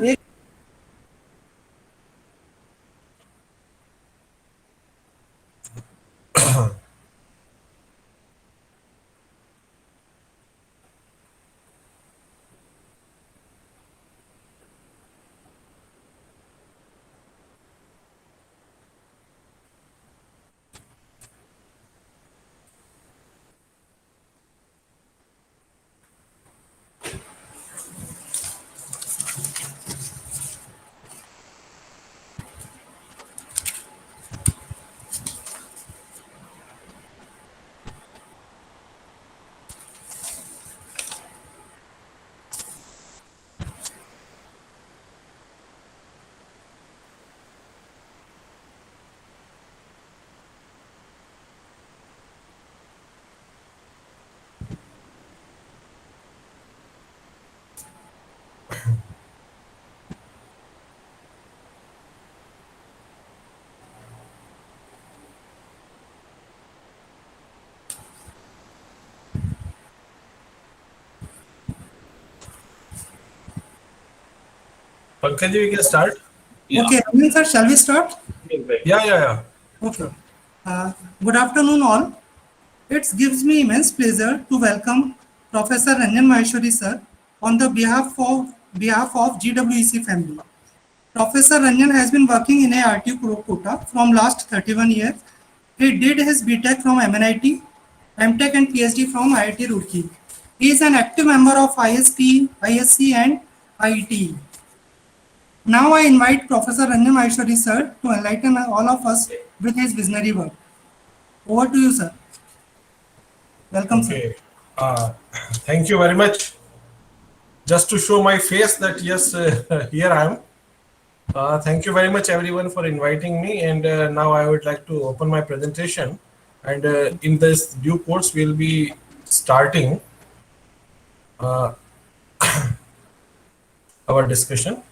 एक Pankaj, we can start. Okay, Ramin sir, shall we start? Yeah. Okay. Good afternoon, all. It gives me immense pleasure to welcome Professor Ranjan Maheshwari sir on the behalf of GWEC family. Professor Ranjan has been working in IIT Kota from last 31 years. He did his BTech from MNIT, MTech and PhD from IIT Roorkee. He is an active member of ISP, ISC and IET. Now I invite Professor Ranjan Maheshwari sir to enlighten all of us with his visionary work. Over to you, sir. Welcome, sir. Okay. Thank you very much. Just to show my face that yes, here I am. Thank you very much, everyone, for inviting me. And now I would like to open my presentation. And in this due course, we'll be starting uh, our discussion.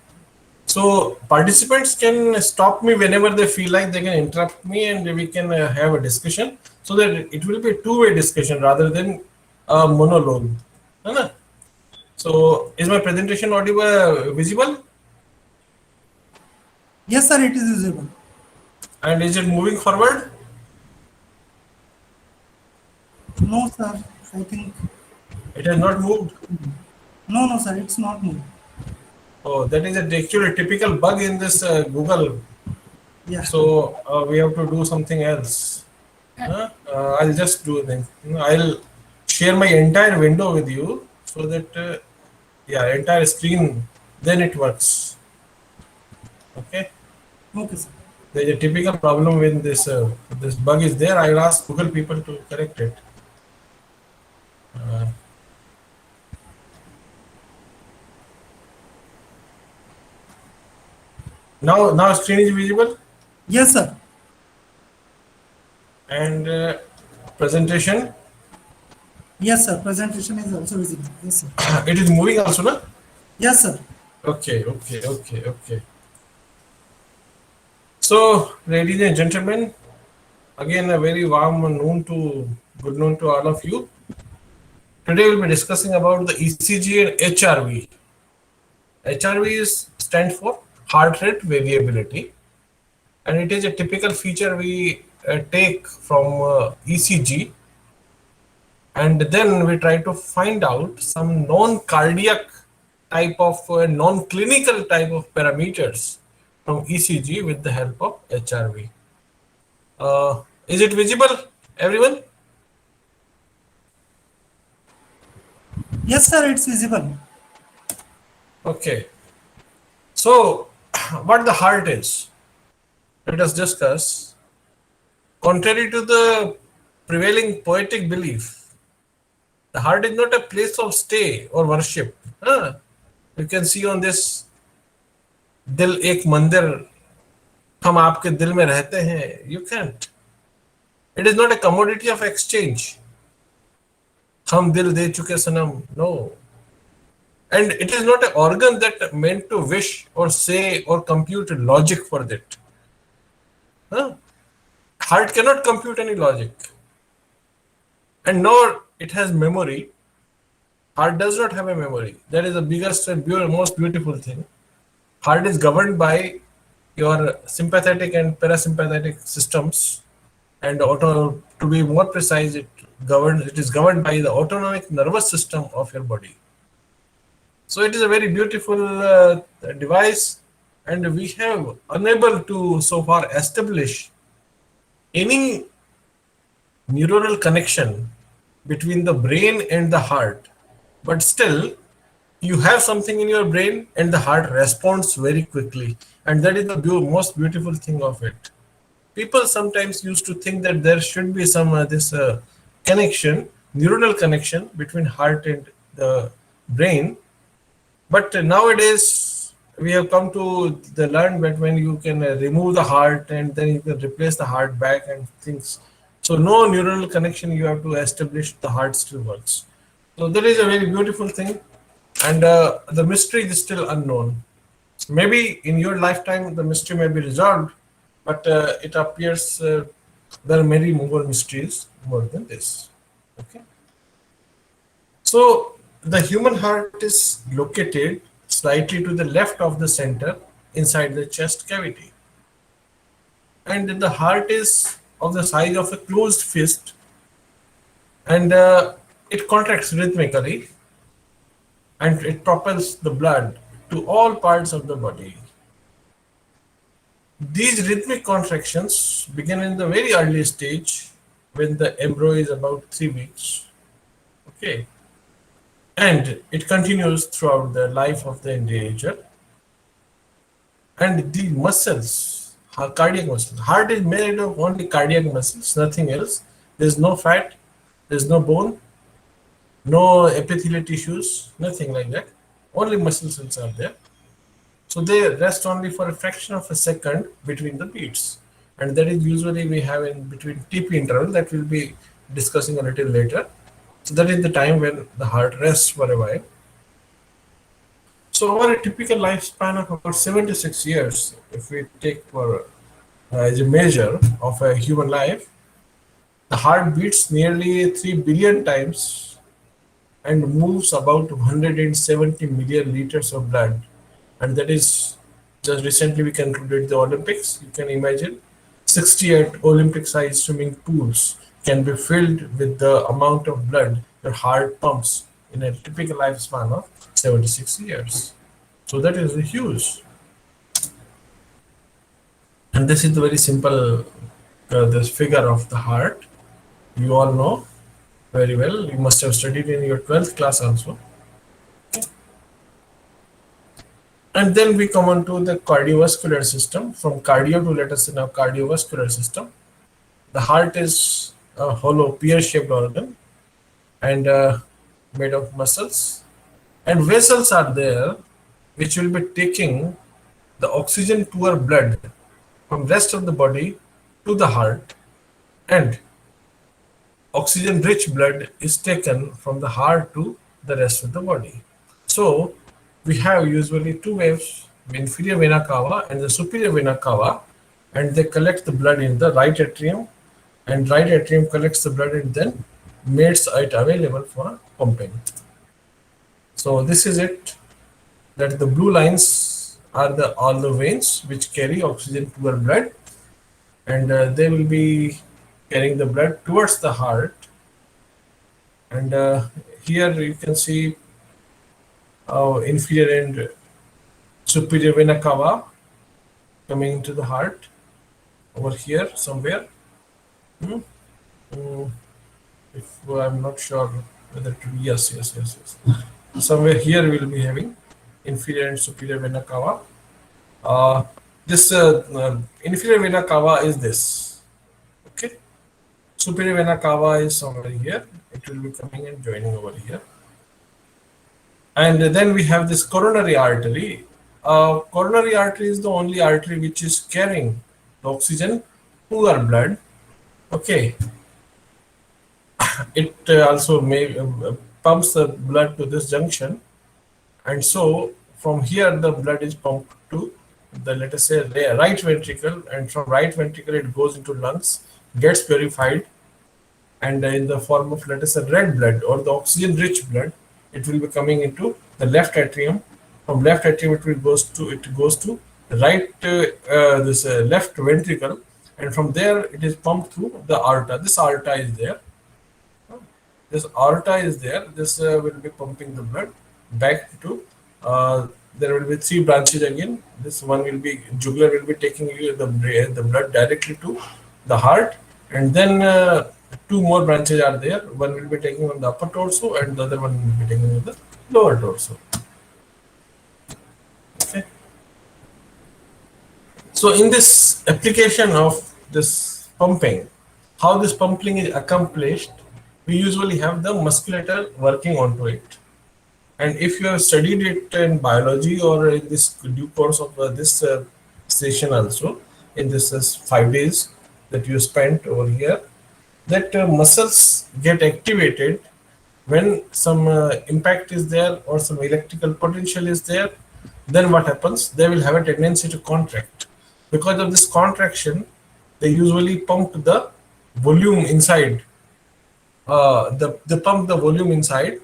So participants can stop me whenever they feel like. They can interrupt me, and we can have a discussion so that it will be a two-way discussion rather than a monologue. है ना? So is my presentation audible, visible, Yes, sir, it is visible. and is it moving forward? No, sir, I think. It has not moved. No, no, sir, it's not moved. Oh, that is actually a typical bug in this Google. Yeah. So we have to do something else. I'll just do then. I'll share my entire window with you so that yeah, entire screen. Then it works. Okay. Okay, sir. There's a typical problem when this bug is there. I'll ask Google people to correct it. Uh, now screen is visible Yes, sir. and presentation. Yes, sir. Presentation is also visible. Yes, sir. It is moving also, na? Yes, sir. Okay. So, ladies and gentlemen, again a very warm good noon to all of you. Today we'll be discussing about the ECG and HRV. HRV is stand for heart rate variability, and it is a typical feature we take from ECG, and then we try to find out some non-cardiac type of non-clinical type of parameters from ECG with the help of HRV. Is it visible, everyone? Yes, sir, it's visible. Okay. So, what the heart is? Let us discuss. Contrary to the prevailing poetic belief, the heart is not a place of stay or worship. You can see on this, दिल एक मंदिर, हम आपके दिल में रहते हैं. You can't. It is not a commodity of exchange. हम दिल दे चुके सनम. No. And it is not an organ that meant to wish or say or compute logic for that. Heart cannot compute any logic. And nor it has memory. Heart does not have a memory. That is the biggest and most beautiful thing. Heart is governed by your sympathetic and parasympathetic systems, and to be more precise, it is governed by the autonomic nervous system of your body. So it is a very beautiful device, and we have unable to so far establish any neuronal connection between the brain and the heart. But still, you have something in your brain and the heart responds very quickly, and that is the most beautiful thing of it. People sometimes used to think that there should be some this connection, neuronal connection between heart and the brain, but nowadays we have come to the learn that when you can remove the heart and then you can replace the heart back and things. So no neuronal connection you have to establish, the heart still works. So that is a very beautiful thing, and the mystery is still unknown. Maybe in your lifetime the mystery may be resolved, but it appears there are many more mysteries more than this. Okay. So the human heart is located slightly to the left of the center inside the chest cavity. And the heart is of the size of a closed fist, and it contracts rhythmically, and it propels the blood to all parts of the body. These rhythmic contractions begin in the very early stage when the embryo is about 3 weeks. Okay. And it continues throughout the life of the individual. And the muscles, cardiac muscles, heart is made of only cardiac muscles, nothing else. There's no fat, there's no bone, no epithelial tissues, nothing like that. Only muscle cells are there. So they rest only for a fraction of a second between the beats. And that is usually we have in between TP interval that we'll be discussing a little later. So that is the time when the heart rests for a while. So over a typical lifespan of about 76 years, if we take for as a measure of a human life, the heart beats nearly 3 billion times and moves about 170 million liters of blood. And that is just recently we concluded the Olympics. You can imagine 68 Olympic-sized swimming pools can be filled with the amount of blood your heart pumps in a typical lifespan of 76 years. So that is huge. And this is the very simple this figure of the heart. You all know very well. You must have studied in your 12th class also. And then we come on to the cardiovascular system. From cardio to let us say now cardiovascular system. The heart is a hollow pear-shaped organ and made of muscles. And vessels are there which will be taking the oxygen to our blood from rest of the body to the heart. And oxygen-rich blood is taken from the heart to the rest of the body. So we have usually two waves, the inferior vena cava and the superior vena cava, and they collect the blood in the right atrium, and right atrium collects the blood and then makes it available for pumping. So this is it, that the blue lines are all the veins which carry oxygen to our blood, and they will be carrying the blood towards the heart. And here you can see inferior and superior vena cava coming into the heart over here somewhere. If I'm not sure whether to be yes. Somewhere here we'll be having inferior and superior vena cava. This inferior vena cava is this. Okay. Superior vena cava is somewhere here. It will be coming and joining over here. And then we have this coronary artery. Coronary artery is the only artery which is carrying the oxygen to our blood. Okay. It also pumps the blood to this junction, and so from here the blood is pumped to the, let us say, right ventricle, and from right ventricle it goes into lungs, gets purified, and in the form of, let us say, red blood or the oxygen rich blood, it will be coming into the left atrium From left atrium it goes to right this left ventricle, and from there it is pumped through the aorta. This aorta is there. This aorta is there. This will be pumping the blood back to. There will be three branches again. This one will be jugular will be taking the blood directly to the heart, and then two more branches are there. One will be taking on the upper torso, and the other one will be taking on the lower torso. Okay. So in this application of this pumping, how this pumping is accomplished, we usually have the musculature working onto it. And if you have studied it in biology or in this due course of this session also, in this 5 days that you spent over here, that muscles get activated when some impact is there or some electrical potential is there. Then what happens? They will have a tendency to contract. Because of this contraction, they usually pump the volume inside. They pump the volume inside,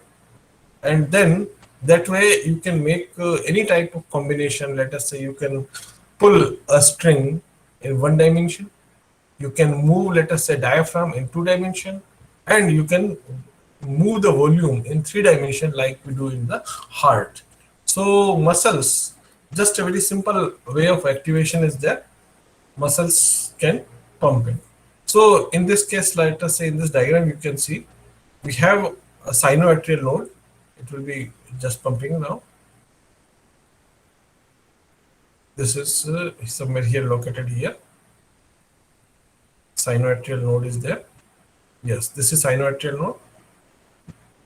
and then that way you can make any type of combination. Let us say you can pull a string in 1 dimension, you can move, let us say, diaphragm in 2 dimension, and you can move the volume in 3 dimension like we do in the heart. So muscles, just a very simple way of activation is that muscles can pump in. So in this case, let us say in this diagram, you can see we have a sinoatrial node. It will be just pumping now. This is somewhere here located here. Sinoatrial node is there. Yes, this is sinoatrial node.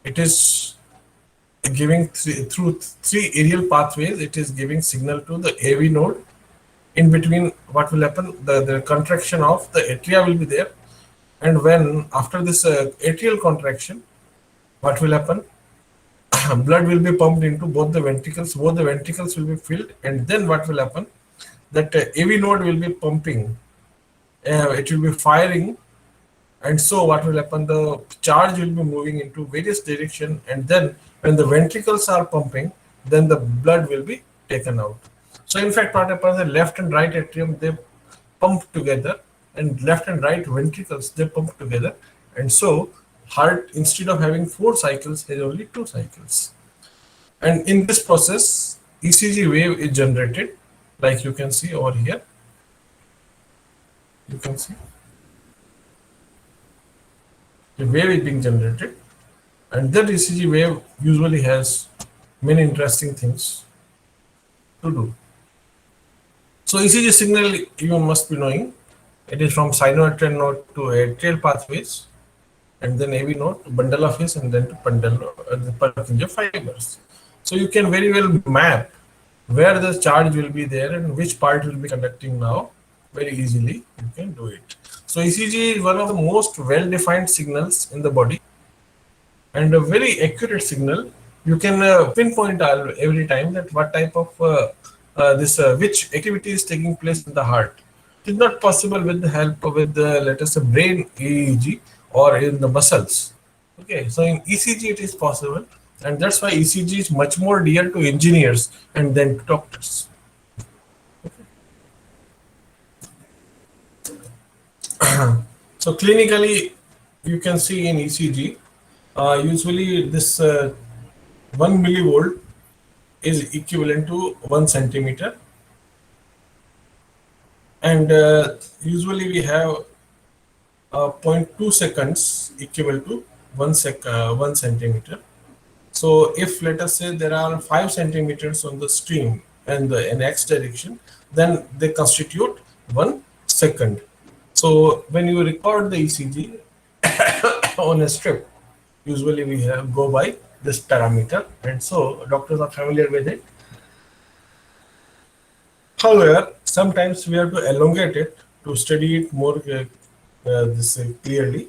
It is giving through 3 aerial pathways. It is giving signal to the AV node. In between, what will happen? The contraction of the atria will be there, and when after this atrial contraction, what will happen? Blood will be pumped into both the ventricles. Both the ventricles will be filled, and then what will happen? That AV node will be pumping. It will be firing, and so what will happen? The charge will be moving into various direction, and then when the ventricles are pumping, then the blood will be taken out. So in fact, what happens? The left and right atrium, they pump together, and left and right ventricles, they pump together, and so heart, instead of having 4 cycles, has only 2 cycles. And in this process, ECG wave is generated, like you can see over here. You can see the wave is being generated, and that ECG wave usually has many interesting things to do. So ECG signal, you must be knowing, it is from sinoatrial node to atrial pathways, and then AV node to bundle of phase, and then to the Purkinje fibers. So you can very well map where the charge will be there and which part will be conducting now. Very easily you can do it. So ECG is one of the most well-defined signals in the body, and a very accurate signal. You can pinpoint every time that what type of which activity is taking place in the heart. It is not possible with the help of let us say brain EEG or in the muscles. Okay, so in ECG it is possible, and that's why ECG is much more dear to engineers and then to doctors. So clinically, you can see in ECG, usually this 1 millivolt is equivalent to 1 centimeter, and usually we have 0.2 seconds equal to 1 centimeter. So if let us say there are 5 centimeters on the stream and in X direction, then they constitute 1 second. So when you record the ECG on a strip, usually we go by this parameter, and so doctors are familiar with it. However, sometimes we have to elongate it to study it more clearly,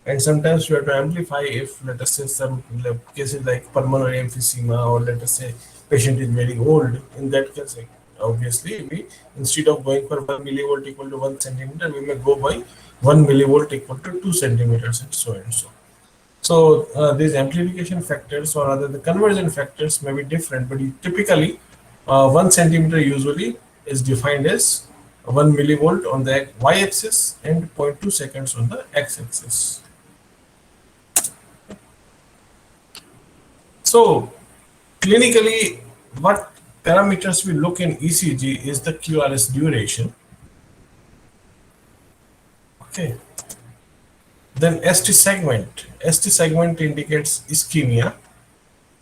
and sometimes we have to amplify if let us say some cases like pulmonary emphysema, or let us say patient is very old. In that case, obviously we, instead of going for 1 millivolt equal to 1 centimeter, we may go by 1 millivolt equal to 2 centimeters, and so and so. So these amplification factors or rather the conversion factors may be different, but typically 1 centimeter usually is defined as 1 millivolt on the y-axis and zero point 0.2 seconds on the x-axis. So clinically, what parameters we look in ECG is the QRS duration. Okay. Then ST segment. ST segment indicates ischemia.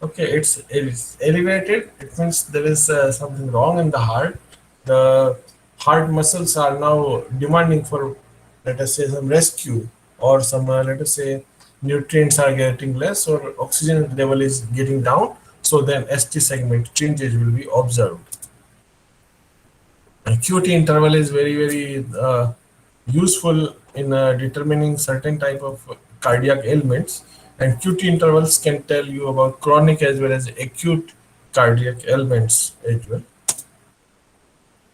Okay, it's elevated. It means there is something wrong in the heart. The heart muscles are now demanding for, let us say, some rescue or some, let us say, nutrients are getting less or oxygen level is getting down. So then ST segment changes will be observed. And QT interval is very useful in determining certain type of cardiac ailments, and QT intervals can tell you about chronic as well as acute cardiac ailments as well.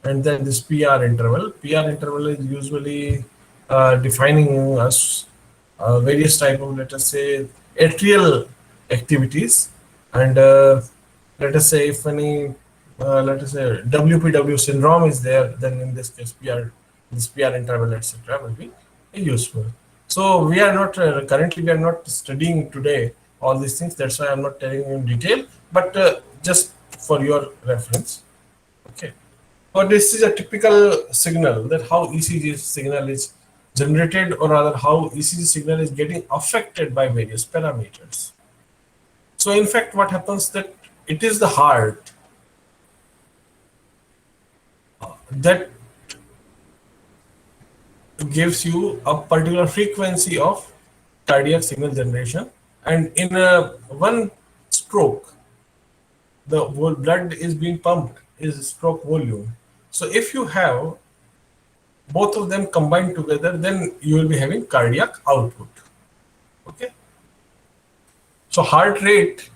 And then this PR interval is usually defining us various type of, let us say, atrial activities, and let us say if any let us say WPW syndrome is there, then in this case this PR interval etc. will be useful. So we are not currently we are not studying today all these things. That's why I'm not telling you in detail, but just for your reference. Okay. But this is a typical signal that how ECG signal is generated, or rather how ECG signal is getting affected by various parameters. So in fact, what happens that it is the heart that gives you a particular frequency of cardiac signal generation, and in one stroke the whole blood is being pumped is stroke volume. So if you have both of them combined together, then you will be having cardiac output. Okay, so heart rate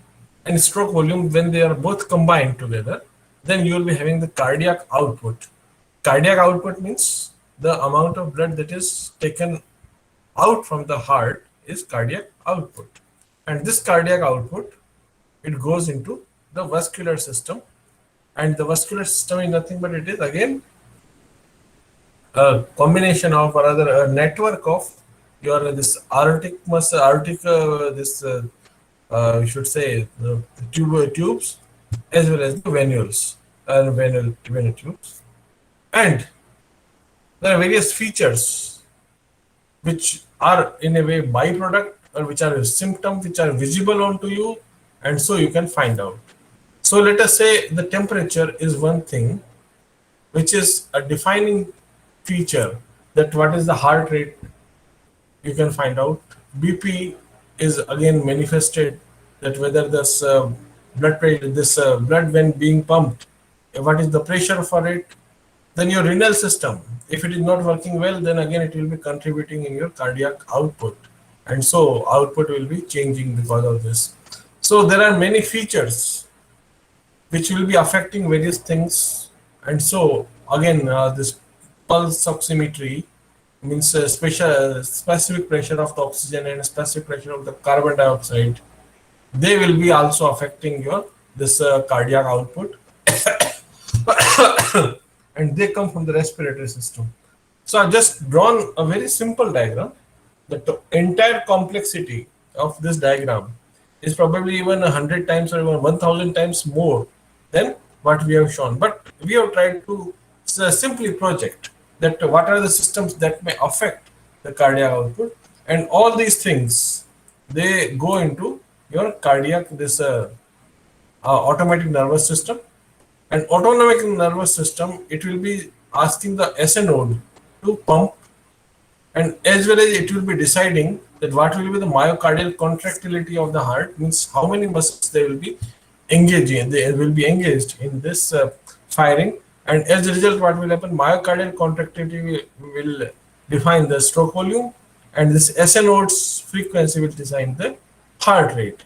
and stroke volume, when they are both combined together, then you will be having the cardiac output. Cardiac output means the amount of blood that is taken out from the heart is cardiac output. And this cardiac output, it goes into the vascular system. And the vascular system is nothing but it is again a combination of, or rather a network of your this aortic muscle, aortic you should say tubes, as well as the venules and venule tubes. And there are various features which are in a way byproduct, or which are a symptom which are visible onto you, and so you can find out. So let us say the temperature is one thing which is a defining feature, that what is the heart rate you can find out. BP is again manifested, that whether this blood pressure, this blood when being pumped, what is the pressure for it. Then your renal system, if it is not working well, then again it will be contributing in your cardiac output, and so output will be changing because of this. So there are many features which will be affecting various things, and so again this pulse oximetry means specific pressure of the oxygen and specific pressure of the carbon dioxide. They will be also affecting your this cardiac output. And they come from the respiratory system. So I've just drawn a very simple diagram. The entire complexity of this diagram is probably even 100 times or even 1000 times more than what we have shown. But we have tried to simply project that what are the systems that may affect the cardiac output, and all these things, they go into your cardiac, this automatic nervous system. And autonomic nervous system, it will be asking the SA node to pump, and as well as it will be deciding that what will be the myocardial contractility of the heart, means how many muscles they will be engaging, they will be engaged in this firing. And as a result, what will happen, myocardial contractility will define the stroke volume, and this SA node's frequency will define the heart rate.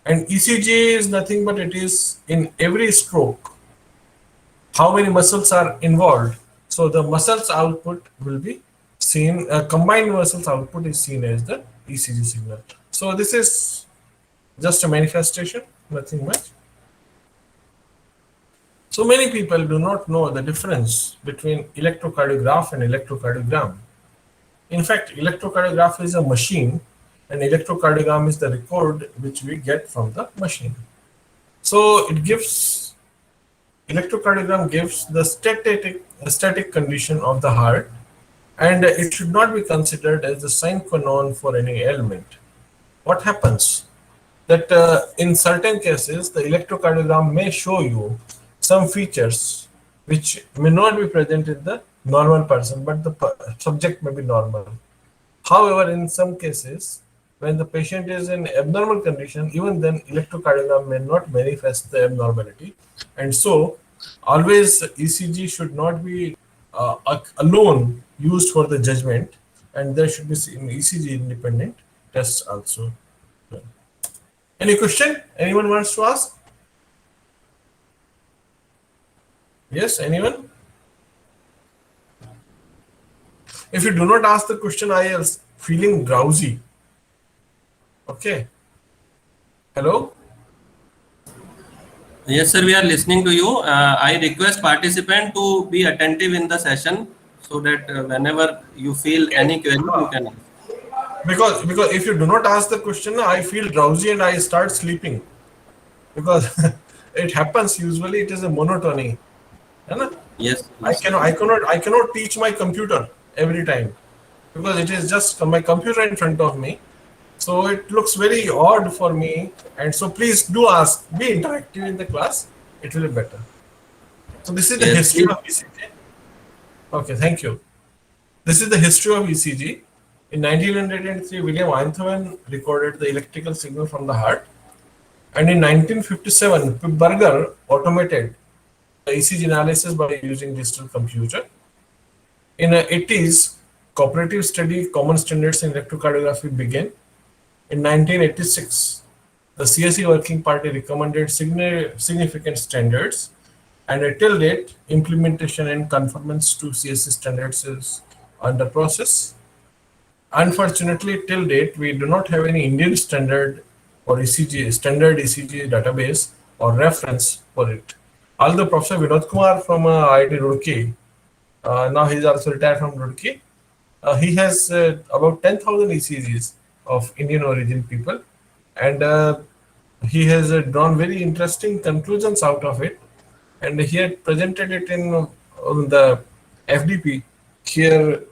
And ECG is nothing but it is in every stroke how many muscles are involved. So the muscles output will be seen, combined muscles output is seen as the ECG signal. So So this is just a manifestation, nothing much. So many people do not know the difference between electrocardiograph and electrocardiogram. In fact, electrocardiograph is a machine and electrocardiogram is the record which we get from the machine. So electrocardiogram gives the static condition of the heart, and it should not be considered as the sine qua non for any ailment. What happens? That in certain cases, the electrocardiogram may show you some features which may not be present in the normal person, but the subject may be normal. However, in some cases, when the patient is in abnormal condition, even then electrocardiogram may not manifest the abnormality. And so, always ECG should not be alone used for the judgment, and there should be ECG independent tests also. Any question? Anyone wants to ask? Yes, anyone? If you do not ask the question, I am feeling drowsy. Okay. Hello? Yes, sir, we are listening to you. I request participant to be attentive in the session so that whenever you feel any query, you can ask. Because if you do not ask the question, I feel drowsy and I start sleeping. Because it happens usually, it is a monotony. Yes. I cannot teach my computer every time because it is just my computer in front of me. So it looks very odd for me. And so please do ask, be interactive in the class. It will be better. So this is the history of ECG. Okay, thank you. This is the history of ECG. In 1903, William Einthoven recorded the electrical signal from the heart. And in 1957, Berger automated the ECG analysis by using digital computer. In the 80s, cooperative study common standards in electrocardiography began. In 1986, the CSE Working Party recommended significant standards, and till date, implementation and conformance to CSE standards is under process. Unfortunately, till date, we do not have any Indian standard or standard ECG database or reference for it. Although Professor Vinod Kumar from IIT Roorkee, now he is also retired from Roorkee, he has about 10,000 ECGs of Indian origin people, and he has drawn very interesting conclusions out of it, and he had presented it in the FDP here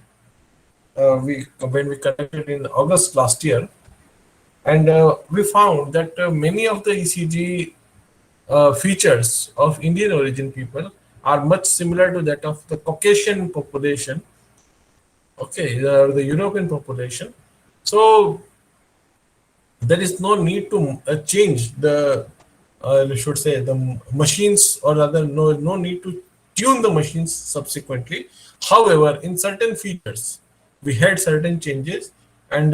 when we conducted in August last year, and we found that many of the ECG features of Indian origin people are much similar to that of the Caucasian population, okay, the European population. So there is no need to change the, should say, the machines, or rather, no need to tune the machines subsequently. However, in certain features, we had certain changes, and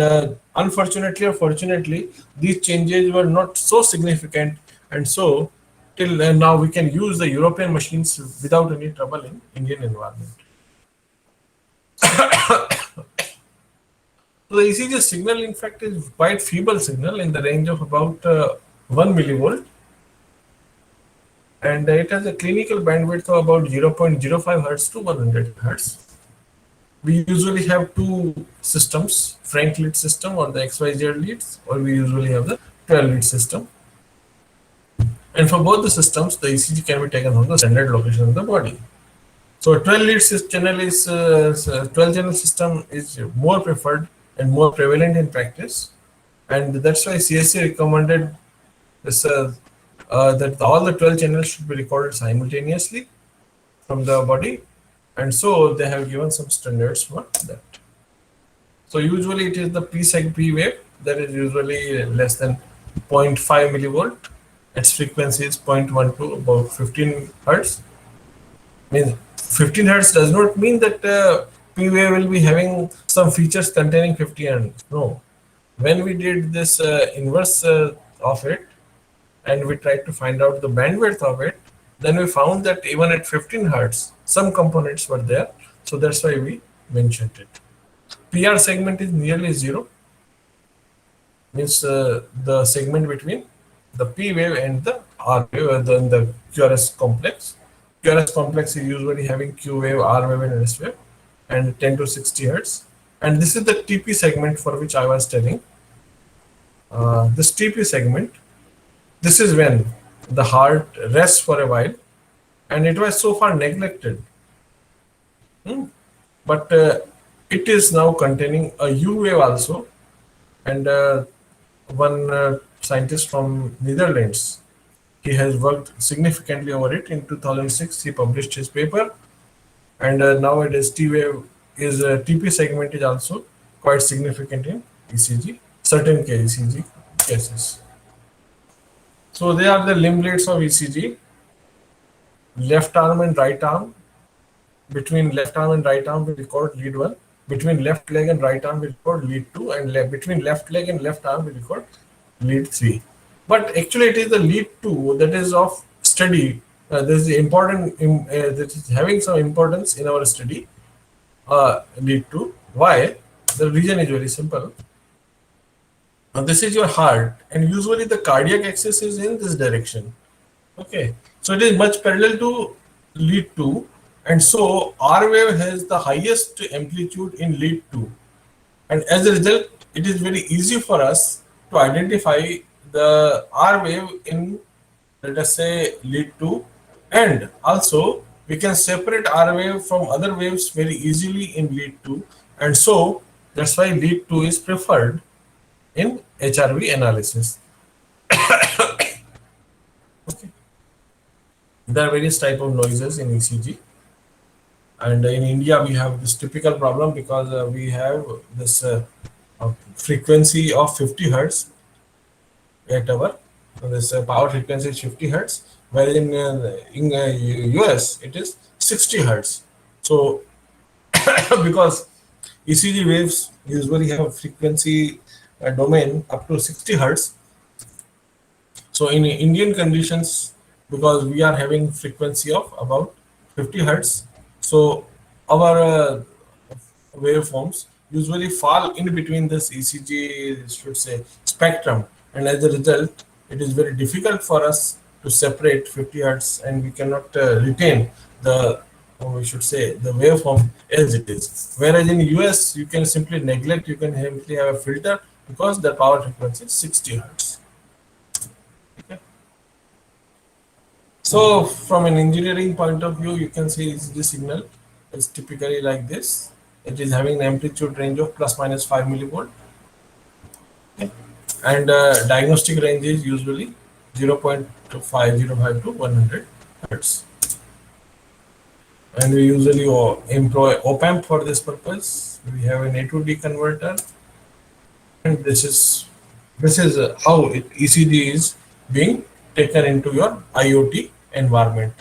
unfortunately or fortunately, these changes were not so significant, and so till now we can use the European machines without any trouble in Indian environment. So the ECG signal, in fact, is quite feeble signal in the range of about 1 millivolt, and it has a clinical bandwidth of about 0.05 hertz to 100 hertz. We usually have two systems, Frank lead system or the XYZ leads, or we usually have the 12 lead system. And for both the systems, the ECG can be taken from the standard location of the body. So a 12 lead channel is 12 channel system is more preferred and more prevalent in practice, and that's why CSE recommended this that all the 12 channels should be recorded simultaneously from the body, and so they have given some standards for that. So usually it is the P-seg P wave that is usually less than 0.5 millivolt. Its frequency is 0.1 to about 15 hertz. Means 15 hertz does not mean that P wave will be having some features containing 50 hertz. No. When we did this inverse of it, and we tried to find out the bandwidth of it, then we found that even at 15 hertz, some components were there. So that's why we mentioned it. PR segment is nearly zero. means the segment between the P wave and the R wave, in the QRS complex. QRS complex is usually having Q wave, R wave, and S wave, and 10 to 60 hertz. And this is the TP segment for which I was telling. This TP segment, this is when the heart rests for a while, and it was so far neglected. But it is now containing a U wave also, and one scientist from Netherlands, he has worked significantly over it. In 2006, he published his paper, and nowadays T wave is TP segment is also quite significant in ECG, certain ECG cases. So they are the limblets of ECG: left arm and right arm. Between left arm and right arm, we record lead 1. Between left leg and right arm, we record lead 2. And between left leg and left arm, we record lead 3. But actually, it is the lead 2 that is of study. This is important, that is having some importance in our study. Lead 2. Why? The reason is very simple. This is your heart, and usually the cardiac axis is in this direction. Okay, so it is much parallel to lead 2. And so R wave has the highest amplitude in lead 2. And as a result, it is very easy for us to identify the R wave in, let us say, lead 2. And also, we can separate R wave from other waves very easily in lead 2. And so, that's why lead 2 is preferred in HRV analysis. Okay. There are various types of noises in ECG. And in India, we have this typical problem because we have this frequency of 50 hertz at hour. So this power frequency is 50 hertz, while in US it is 60 hertz. So because ECG waves usually have a frequency domain up to 60 hertz. So in Indian conditions, because we are having frequency of about 50 hertz, so our waveforms usually fall in between this ECG, should say, spectrum, and as a result, it is very difficult for us to separate 50 hertz, and we cannot retain the, we should say, the waveform as it is. Whereas in US, you can simply neglect, you can simply have a filter because the power frequency is 60 hertz. Okay. So from an engineering point of view, you can see ECG signal is typically like this. It is having an amplitude range of plus minus 5 millivolt. Okay. And diagnostic range is usually 0.505 to 100 hertz. And we usually employ op-amp for this purpose. We have an A to D converter, and this is how ECG is being taken into your IoT environment.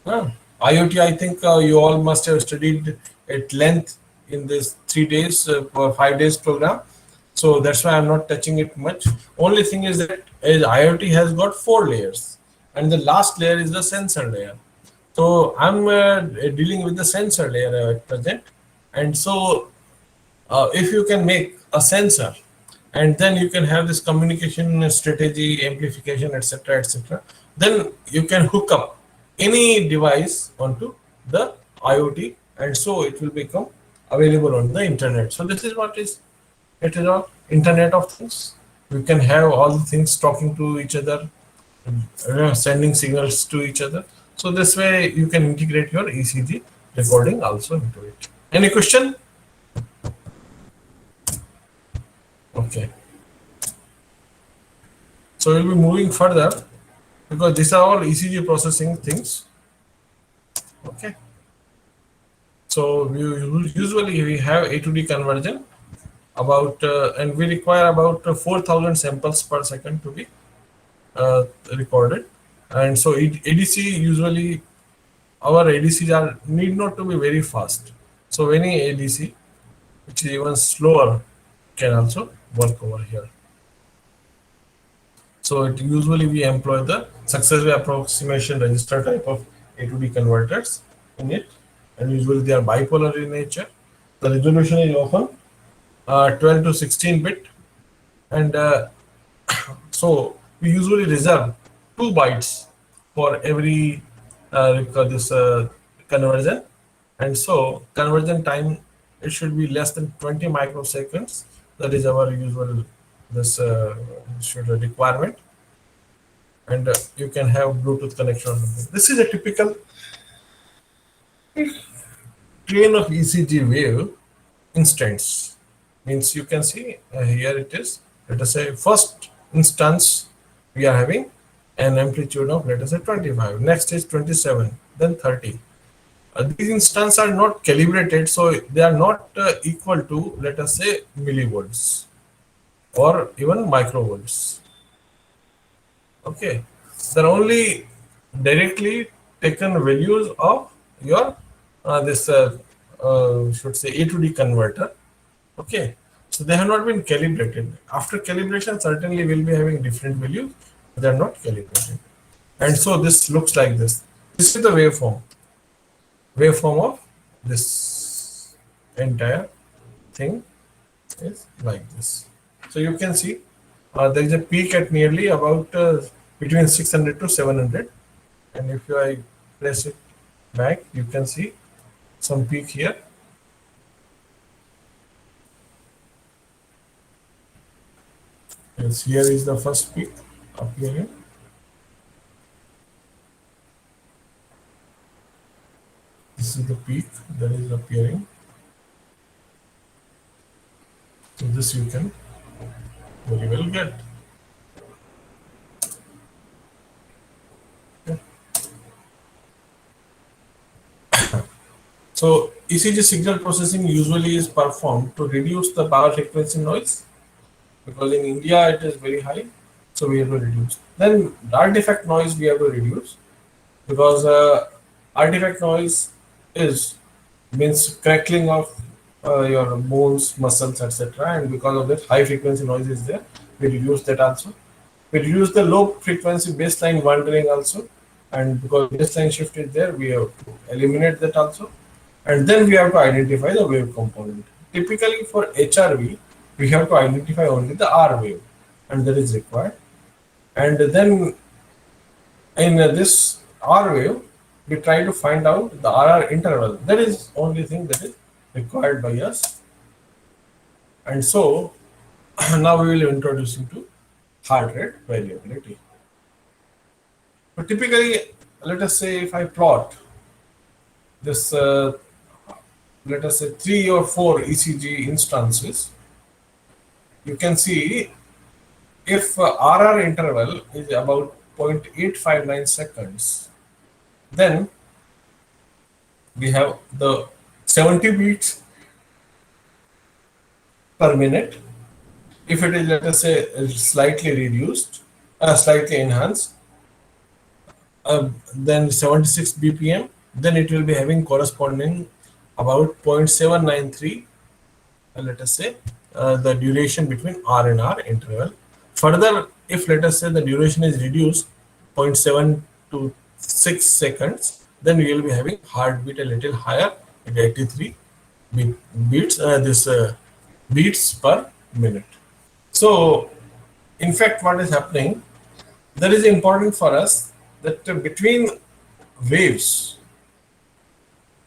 IoT, I think you all must have studied at length in this 3 days or 5 days program. So that's why I'm not touching it much. Only thing is that IoT has got 4 layers, and the last layer is the sensor layer. So I'm dealing with the sensor layer at present. And so if you can make a sensor, and then you can have this communication strategy, amplification, etc., then you can hook up any device onto the IoT, and so it will become available on the internet. So this is what it is all Internet of Things. You can have all the things talking to each other, sending signals to each other. So this way you can integrate your ECG recording also into it. Any question? Okay. So we'll be moving further because these are all ECG processing things. Okay. So usually we have A to D conversion about, and we require about 4,000 samples per second to be recorded. And so ADC usually, our ADCs need not to be very fast. So any ADC, which is even slower, can also work over here. So usually we employ the successive approximation register type of A to D converters in it, and usually they are bipolar in nature. The resolution is often 12 to 16 bit, and So we usually reserve 2 bytes for every this conversion, and so conversion time, it should be less than 20 microseconds. That is our usual this should requirement, and you can have Bluetooth connection. This is a typical train of ECG wave instance. Means you can see here it is. Let us say first instance we are having an amplitude of, let us say, 25. Next is 27, then 30. These instances are not calibrated, so they are not equal to, let us say, millivolts or even microvolts. Okay, they're only directly taken values of your this should say A to D converter. Okay, so they have not been calibrated. After calibration, certainly we'll be having different values. They are not calibrated, and so this looks like this. This is the waveform. Waveform of this entire thing is like this. So you can see there is a peak at nearly about between 600 to 700, and if I press it back, you can see some peak here. Yes, here is the first peak appearing. This is the peak that is appearing. So this you can very well get. Okay. So ECG signal processing usually is performed to reduce the power frequency noise, because in India it is very high, so we have to reduce. Then artifact noise we have to reduce, because artifact noise means crackling of your bones, muscles, etc. And because of that, high frequency noise is there. We reduce that also. We reduce the low frequency baseline wandering also, and because baseline shift is there, we have to eliminate that also. And then we have to identify the wave component. Typically for HRV, we have to identify only the R wave, and that is required. And then in this R wave, we try to find out the RR interval. That is only thing that is required by us. And so now we will introduce into heart rate variability. But typically, let us say if I plot this, let us say 3 or 4 ECG instances, you can see if RR interval is about 0.859 seconds, then we have the 70 beats per minute. If it is, let us say, slightly reduced, slightly enhanced, then 76 BPM, then it will be having corresponding about 0.793, let us say, the duration between R and R interval. Further, if let us say the duration is reduced 0.7 to 6 seconds, then we will be having heartbeat a little higher at 83 beats beats per minute. So in fact, what is happening, that is important for us, that between waves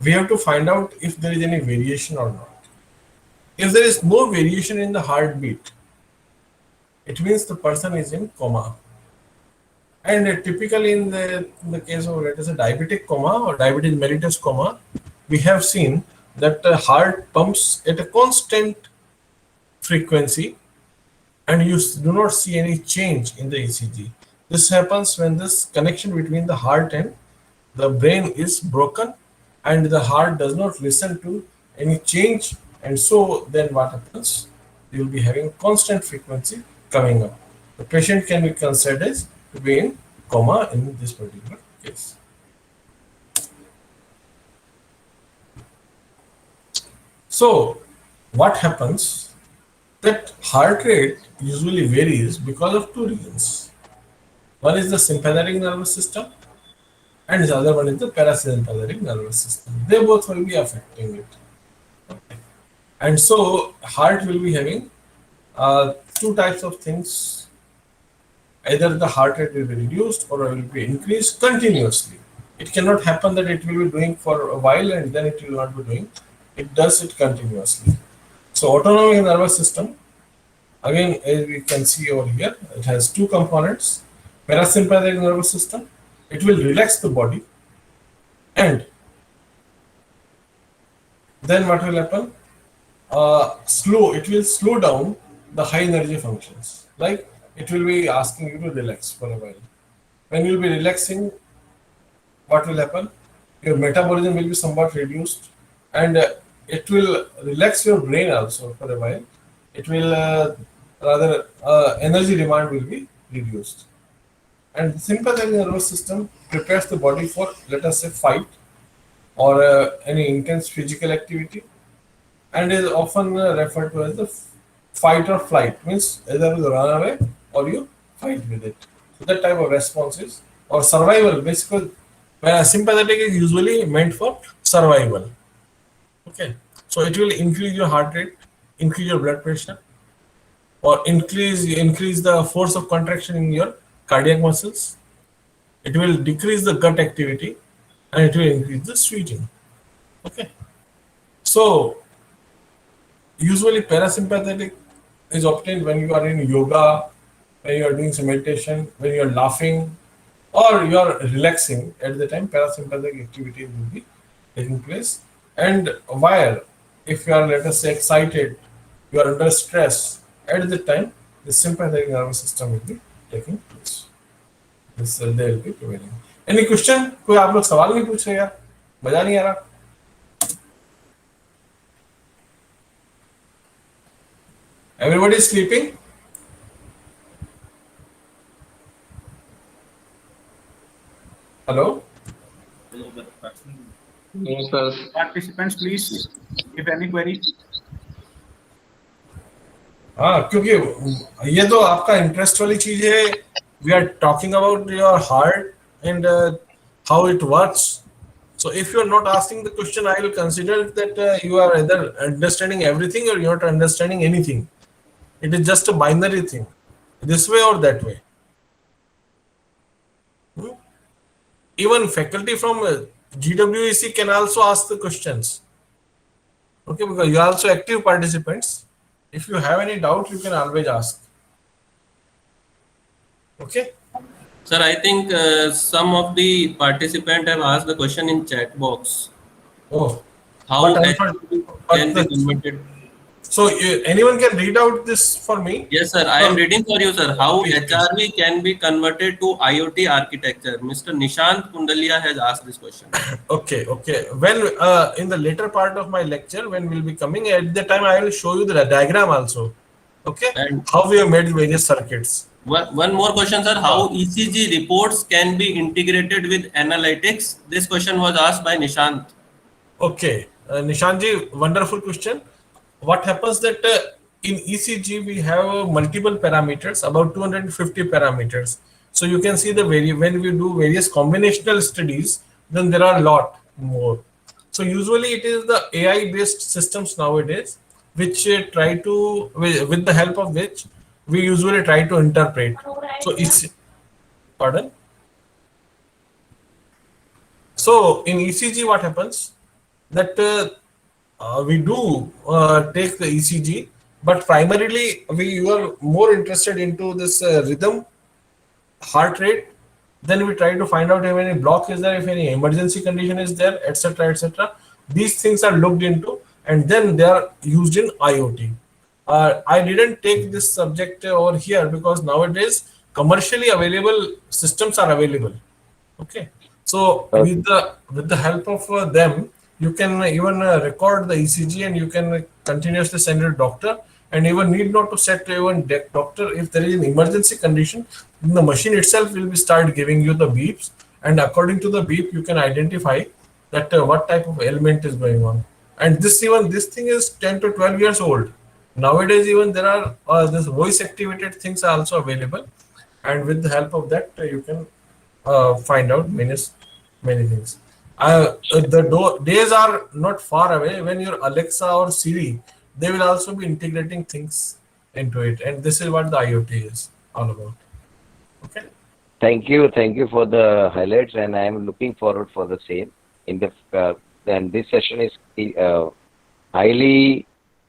we have to find out if there is any variation or not. If there is no variation in the heartbeat, it means the person is in coma. And typically in the case of, let us say, diabetic coma or diabetes mellitus coma, we have seen that the heart pumps at a constant frequency, and you do not see any change in the ECG. This happens when this connection between the heart and the brain is broken, and the heart does not listen to any change, and so then what happens? You will be having constant frequency coming up. The patient can be considered to be in coma in this particular case. So what happens, that heart rate usually varies because of 2 reasons. One is the sympathetic nervous system, and the other one is the parasympathetic nervous system. They both will be affecting it. Okay. And so heart will be having 2 types of things either the heart rate will be reduced or will be increased continuously. It cannot happen that it will be doing for a while and then it will not be doing. It does it continuously. So autonomic nervous system, again, as we can see over here, it has two components. Parasympathetic nervous system, it will relax the body, and then what will happen? It will slow down the high energy functions. Like it will be asking you to relax for a while. When you will be relaxing, what will happen? Your metabolism will be somewhat reduced, and it will relax your brain also for a while. It will energy demand will be reduced. And the sympathetic nervous system prepares the body for, let us say, fight or any intense physical activity, and is often referred to as the fight or flight. Means either you run away or you fight with it. So that type of response is, or survival. Basically, sympathetic is usually meant for survival. Okay, so it will increase your heart rate, increase your blood pressure, or increase the force of contraction in your cardiac muscles. It will decrease the gut activity, and it will increase the sweating. Okay, so usually parasympathetic is obtained when you are in yoga, when you are doing some meditation, when you are laughing, or you are relaxing. At the time, parasympathetic activity will be taking place. And where, if you are, let us say, excited, you are under stress, at the time, the sympathetic nervous system will be taking place. This they will be prevailing. Any question? कोई आप लोग सवाल नहीं पूछ रहे यार? मजा नहीं आ रहा? Everybody is sleeping? Hello? No, sir. Participants, please, if any query. हाँ, क्योंकि ये तो आपका इंटरेस्ट वाली चीज है. We are talking about your heart and how it works. So if you are not asking the question, I will consider that you are either understanding everything or you are not understanding anything. It is just a binary thing, this way or that way. Even faculty from GWEC can also ask the questions. Okay, because you are also active participants. If you have any doubt, you can always ask. Okay. Sir, I think some of the participants have asked the question in chat box. Oh. How But HRV can be converted? So anyone can read out this for me? Yes, sir. I am reading for you, sir. How HRV can be converted to IoT architecture? Mr. Nishant Kundalia has asked this question. Okay. When in the later part of my lecture, when we'll be coming, at the time I will show you the diagram also. Okay. And how we have made various circuits. one more question, sir. How ECG reports can be integrated with analytics? This question was asked by Nishant. Okay, Nishantji, wonderful question. What happens that in ECG we have multiple parameters, about 250 parameters. So you can see when we do various combinational studies, then there are a lot more. So usually it is the AI-based systems nowadays, which try to, with the help of which we usually try to interpret. So it's, pardon? So in ECG, what happens that we do take the ECG, but primarily we are more interested into this rhythm, heart rate. Then we try to find out if any block is there, if any emergency condition is there, etc., etc. These things are looked into, and then they are used in IoT. I didn't take this subject over here because nowadays commercially available systems are available. Okay, so with the help of them, you can even record the ECG and you can continuously send it to doctor, and even need not to set to even doctor. If there is an emergency condition, then the machine itself will be start giving you the beeps, and according to the beep you can identify that what type of ailment is going on. And this thing is 10 to 12 years old. Nowadays even there are this voice activated things are also available, and with the help of that you can find out many things. The days are not far away when your Alexa or Siri, they will also be integrating things into it, and this is what the IoT is all about. Okay. Thank you for the highlights, and I am looking forward for the same. In the and this session is highly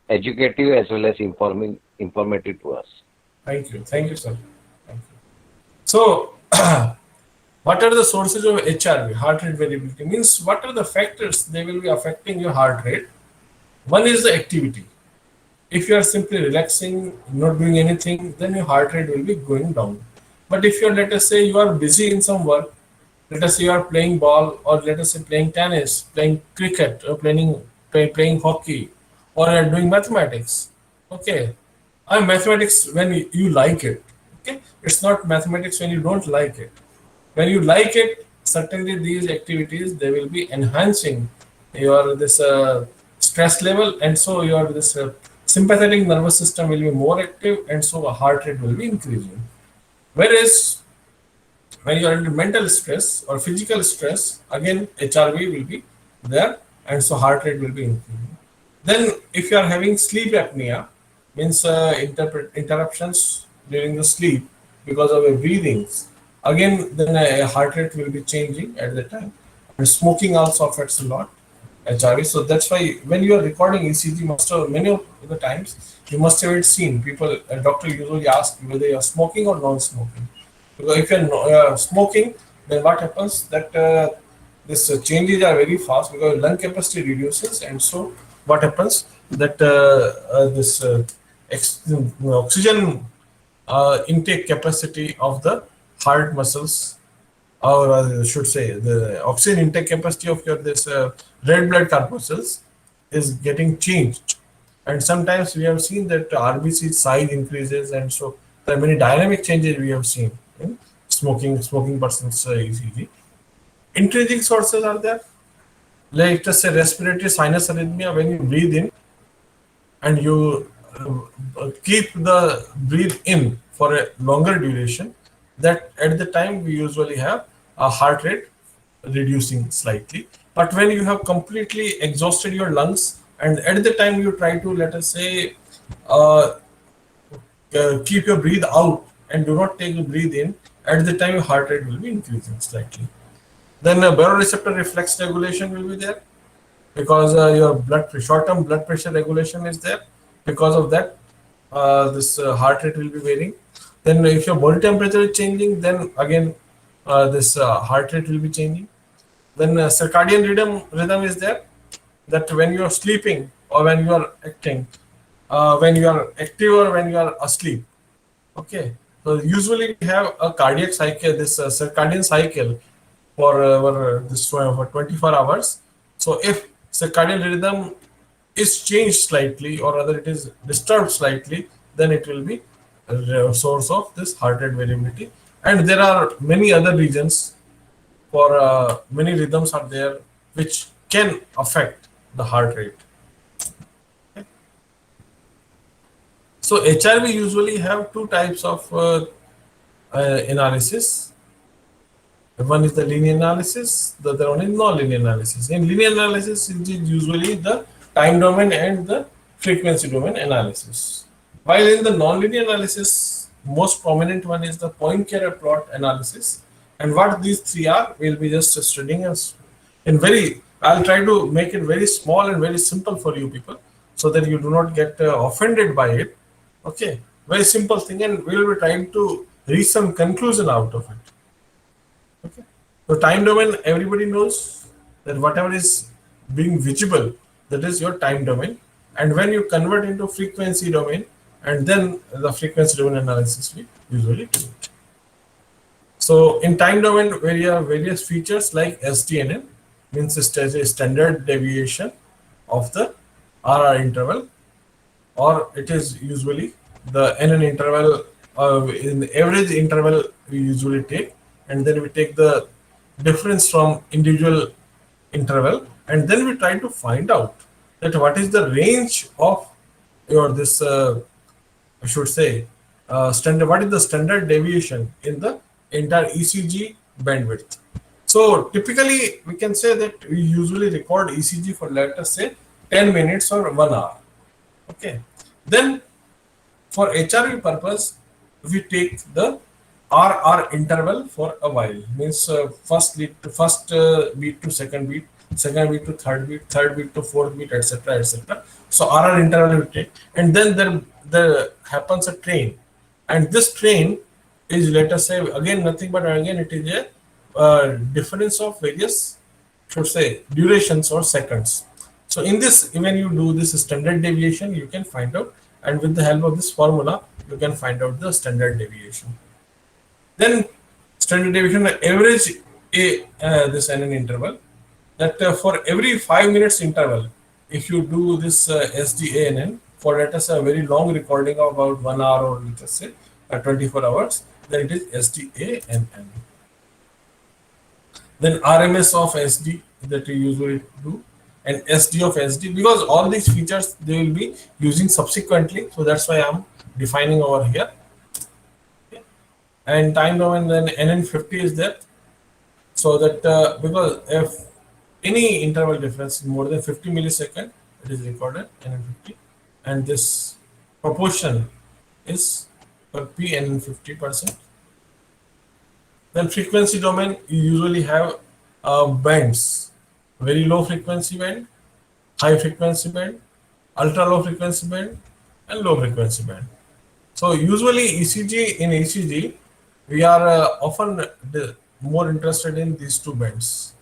educative as well as informative to us. Thank you. Thank you, sir. Thank you. So, what are the sources of HRV, heart rate variability? Means what are the factors they will be affecting your heart rate? One is the activity. If you are simply relaxing, not doing anything, then your heart rate will be going down. But if you're, let us say, you are busy in some work, let us say you are playing ball, or let us say playing tennis, playing cricket, or playing hockey, or you are doing mathematics. Okay, and mathematics when you like it. Okay, it's not mathematics when you don't like it. When you like it, certainly these activities they will be enhancing your this stress level, and so your this sympathetic nervous system will be more active, and so a heart rate will be increasing. Whereas when you are under mental stress or physical stress, again HRV will be there, and so heart rate will be increasing. Then, if you are having sleep apnea, means interruptions during the sleep because of your breathings, again then a heart rate will be changing at the time. And smoking also affects a lot HRV. So that's why when you are recording ECG, many of the times you must have it seen people. A doctor usually asks whether you are smoking or non-smoking. Because if you're smoking, then what happens that this changes are very fast because lung capacity reduces, and so what happens that this oxygen intake capacity of the heart muscles, or I should say the oxygen intake capacity of your this red blood corpuscles is getting changed, and sometimes we have seen that RBC size increases, and so there are many dynamic changes we have seen in smoking person's ECG. Intrinsic sources are there. Let us say respiratory sinus arrhythmia. When you breathe in and you keep the breathe in for a longer duration, that at the time we usually have a heart rate reducing slightly. But when you have completely exhausted your lungs and at the time you try to, let us say, keep your breathe out and do not take the breathe in, at the time your heart rate will be increasing slightly. Then baroreceptor reflex regulation will be there because your short-term blood pressure regulation is there. Because of that, this heart rate will be varying. Then if your body temperature is changing, then again this heart rate will be changing. Then circadian rhythm is there, that when you are sleeping or when you are acting, when you are active or when you are asleep. Okay, so usually we have a cardiac cycle, this circadian cycle for this for 24 hours. So if circadian rhythm is changed slightly or rather it is disturbed slightly, then it will be a source of this heart rate variability. And there are many other reasons for many rhythms are there which can affect the heart rate. Okay. So HRV usually have two types of analysis. One is the linear analysis, the other one is non-linear analysis. In linear analysis, it is usually the time domain and the frequency domain analysis. While in the non-linear analysis, most prominent one is the Poincare plot analysis. And what these three are, we'll be just studying as I'll try to make it very small and very simple for you people so that you do not get offended by it. Okay, very simple thing, and we will be trying to reach some conclusion out of it. Okay. So time domain, everybody knows that whatever is being visible, that is your time domain. And when you convert into frequency domain, and then the frequency domain analysis we usually do it. So in time domain, where you have various features like SDNN, means it's a standard deviation of the RR interval, or it is usually the NN interval, in the average interval we usually take, and then we take the difference from individual interval, and then we try to find out that what is the range of your this I should say standard, what is the standard deviation in the entire ECG bandwidth. So typically we can say that we usually record ECG for, let us say, 10 minutes or 1 hour. Okay, then for HRV purpose we take the R interval for a while. Means first beat to second beat to third beat to fourth beat, etc., etc. So R interval will take, and then there happens a train, and this train is, let us say, again nothing but again it is a difference of various, should say, durations or seconds. So in this, when you do this standard deviation, you can find out, and with the help of this formula, you can find out the standard deviation. Then standard deviation average this NN interval, that for every 5 minutes interval, if you do this SDANN for, let us say, a very long recording of about 1 hour, or let us say 24 hours, then it is SDANN. Then RMS of SD that you usually do, and SD of SD, because all these features they will be using subsequently, so that's why I'm defining over here. Okay. And time domain, then NN50 is there, so that because if any interval difference is more than 50 millisecond, it is recorded NN50, and this proportion is per P NN50%. Then frequency domain, you usually have bands: very low frequency band, high frequency band, ultra low frequency band, and low frequency band. So usually in ECG, we are often more interested in these two bands.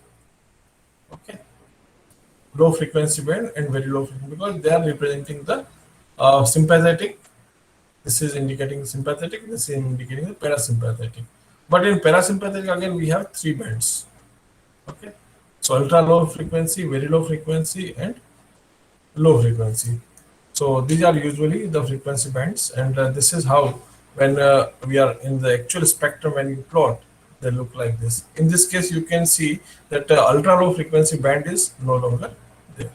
Okay, low frequency band and very low frequency, because they are representing the sympathetic. This is indicating sympathetic. This is indicating the parasympathetic. But in parasympathetic, again, we have three bands. Okay, so ultra low frequency, very low frequency, and low frequency. So these are usually the frequency bands, and this is how, when we are in the actual spectrum, when you plot, they look like this. In this case, you can see that ultra low frequency band is no longer there.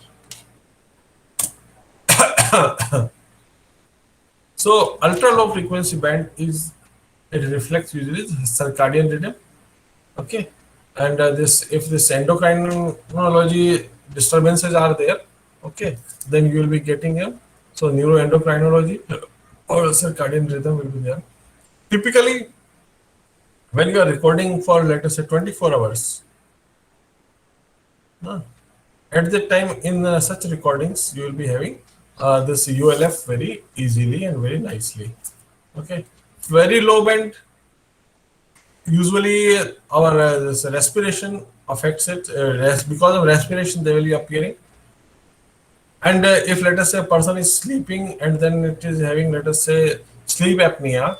So ultra low frequency band is, it reflects usually the circadian rhythm. Okay, and this, if this endocrinology disturbances are there, okay, then you will be getting a, so neuroendocrinology or circadian rhythm will be there. Typically, when you are recording for, let us say, 24 hours, at that time in such recordings, you will be having this ULF very easily and very nicely. Okay, very low band, usually our this respiration affects it. Because of respiration, they will be appearing. And if, let us say, a person is sleeping and then it is having, let us say, sleep apnea,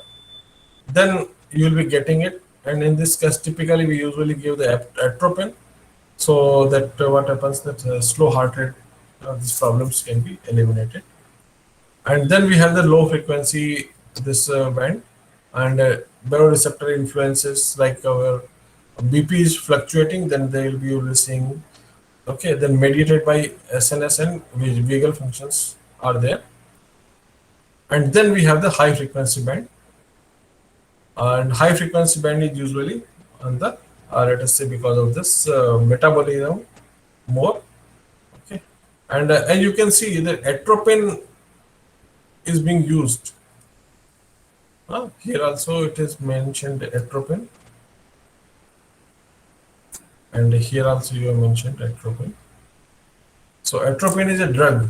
then you will be getting it. And in this case, typically we usually give the atropine, so that what happens, that slow heart rate, these problems can be eliminated. And then we have the low frequency, this band, and baroreceptor influences, like our BP is fluctuating, then they will be releasing. Okay, then mediated by SNS and vagal functions are there. And then we have the high frequency band, and high frequency band is usually on the let us say, because of this metabolism more. Okay, and as you can see, the atropine is being used. Here also it is mentioned atropine, and here also you have mentioned atropine. So atropine is a drug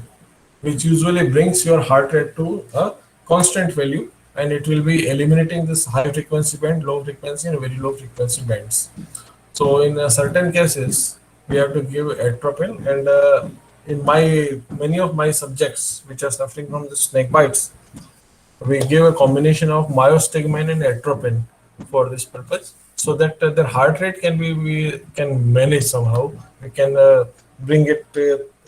which usually brings your heart rate to a constant value, and it will be eliminating this high frequency band, low frequency, and very low frequency bands. So in certain cases, we have to give atropine, and in many of my subjects which are suffering from the snake bites, we give a combination of myostigmine and atropine for this purpose, so that their heart rate we can manage somehow. We can bring it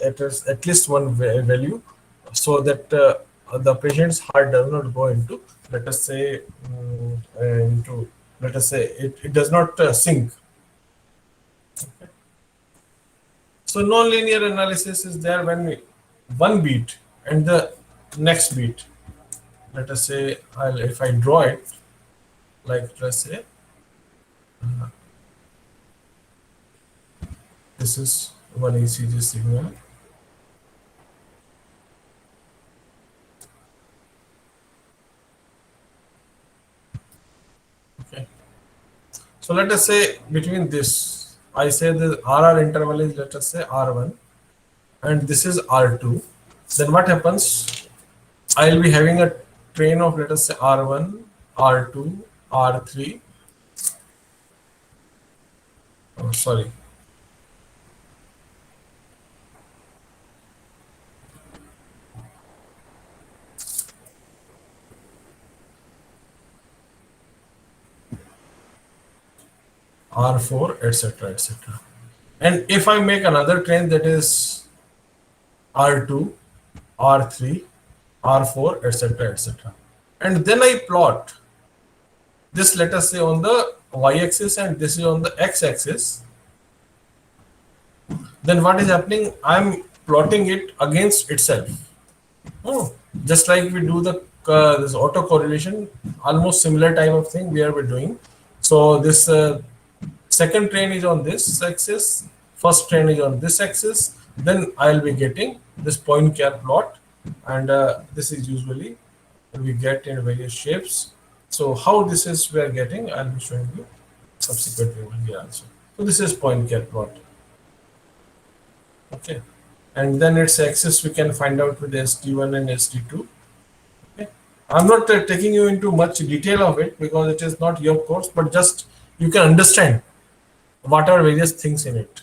at least one value, so that the patient's heart does not go into, let us say, it does not sink. Okay. So nonlinear analysis is there when one beat and the next beat. Let us say, if I draw it, like, let's say, this is one ECG signal. Okay. So let us say between this, I say the RR interval is, let us say, R1, and this is R2. Then what happens? I'll be having a train of, let us say, R1, R2, R3. Oh, sorry. R4, etc., etc. And if I make another train that is R2, R3, R4, etc., etc., and then I plot this, let us say, on the y-axis, and this is on the x-axis, then what is happening? I'm plotting it against itself. Oh, just like we do the this autocorrelation, almost similar type of thing we are doing. So this second train is on this axis, first train is on this axis, then I'll be getting this Poincare plot, and this is usually we get in various shapes. So how this is we are getting, I'll be showing you subsequently over here also. So this is Poincare plot. Okay, and then its axis we can find out with ST1 and ST2. Okay, I'm not taking you into much detail of it because it is not your course, but just you can understand what are various things in it.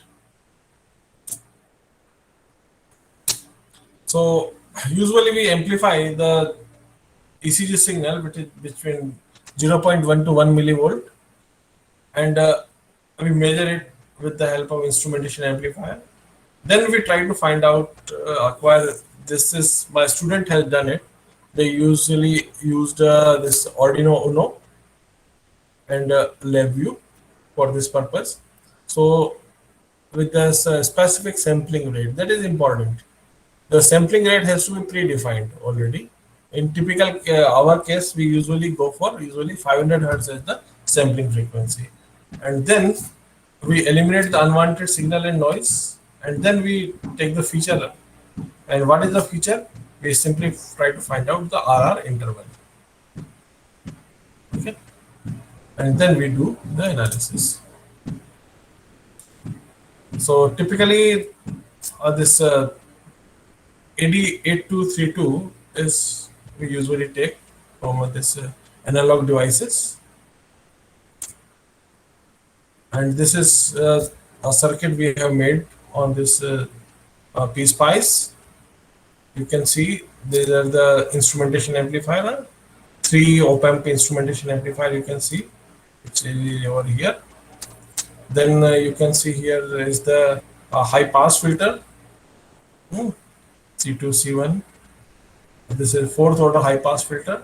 So usually we amplify the ECG signal, which is between 0.1 to 1 millivolt, and we measure it with the help of instrumentation amplifier. Then we try to find out, acquire, this is, my student has done it. They usually used this Arduino Uno and LabVIEW for this purpose. So with this specific sampling rate, that is important. The sampling rate has to be predefined already. In typical our case, we usually go for 500 hertz as the sampling frequency, and then we eliminate the unwanted signal and noise, and then we take the feature. And what is the feature? We simply try to find out the RR interval. Okay, and then we do the analysis. So typically, this AD8232 is we usually take from this analog devices, and this is a circuit we have made on this PSpice. You can see these are the instrumentation amplifier, 3 op-amp instrumentation amplifier. You can see which is over here. Then you can see here is the high pass filter, C2, C1. This is 4th order high pass filter.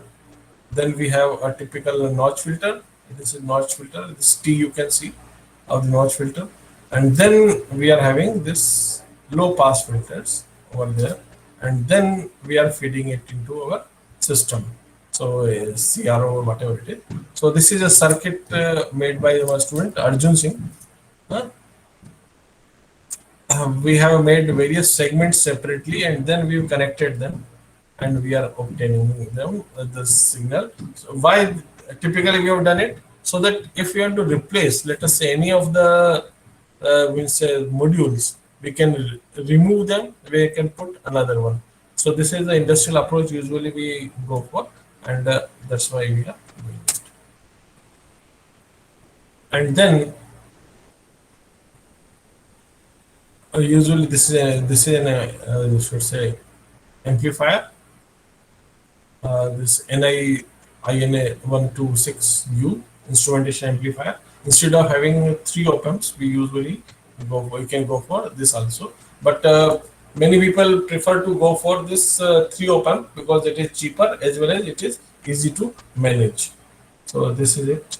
Then we have a typical notch filter. This is notch filter. This T you can see of the notch filter. And then we are having this low pass filters over there. And then we are feeding it into our system. So CRO or whatever it is. So this is a circuit made by our student Arjun Singh. We have made various segments separately, and then we've connected them, and we are obtaining them the signal. So why typically we have done it? So that if we want to replace, let us say, any of the modules, we can remove them, we can put another one. So this is the industrial approach usually we go for, and that's why we are doing it. And then usually this is an you should say amplifier. This NI INA 126U instrumentation amplifier. Instead of having 3 op-amps, we usually can go for this also. But many people prefer to go for this 3 op-amp because it is cheaper as well as it is easy to manage. So this is it.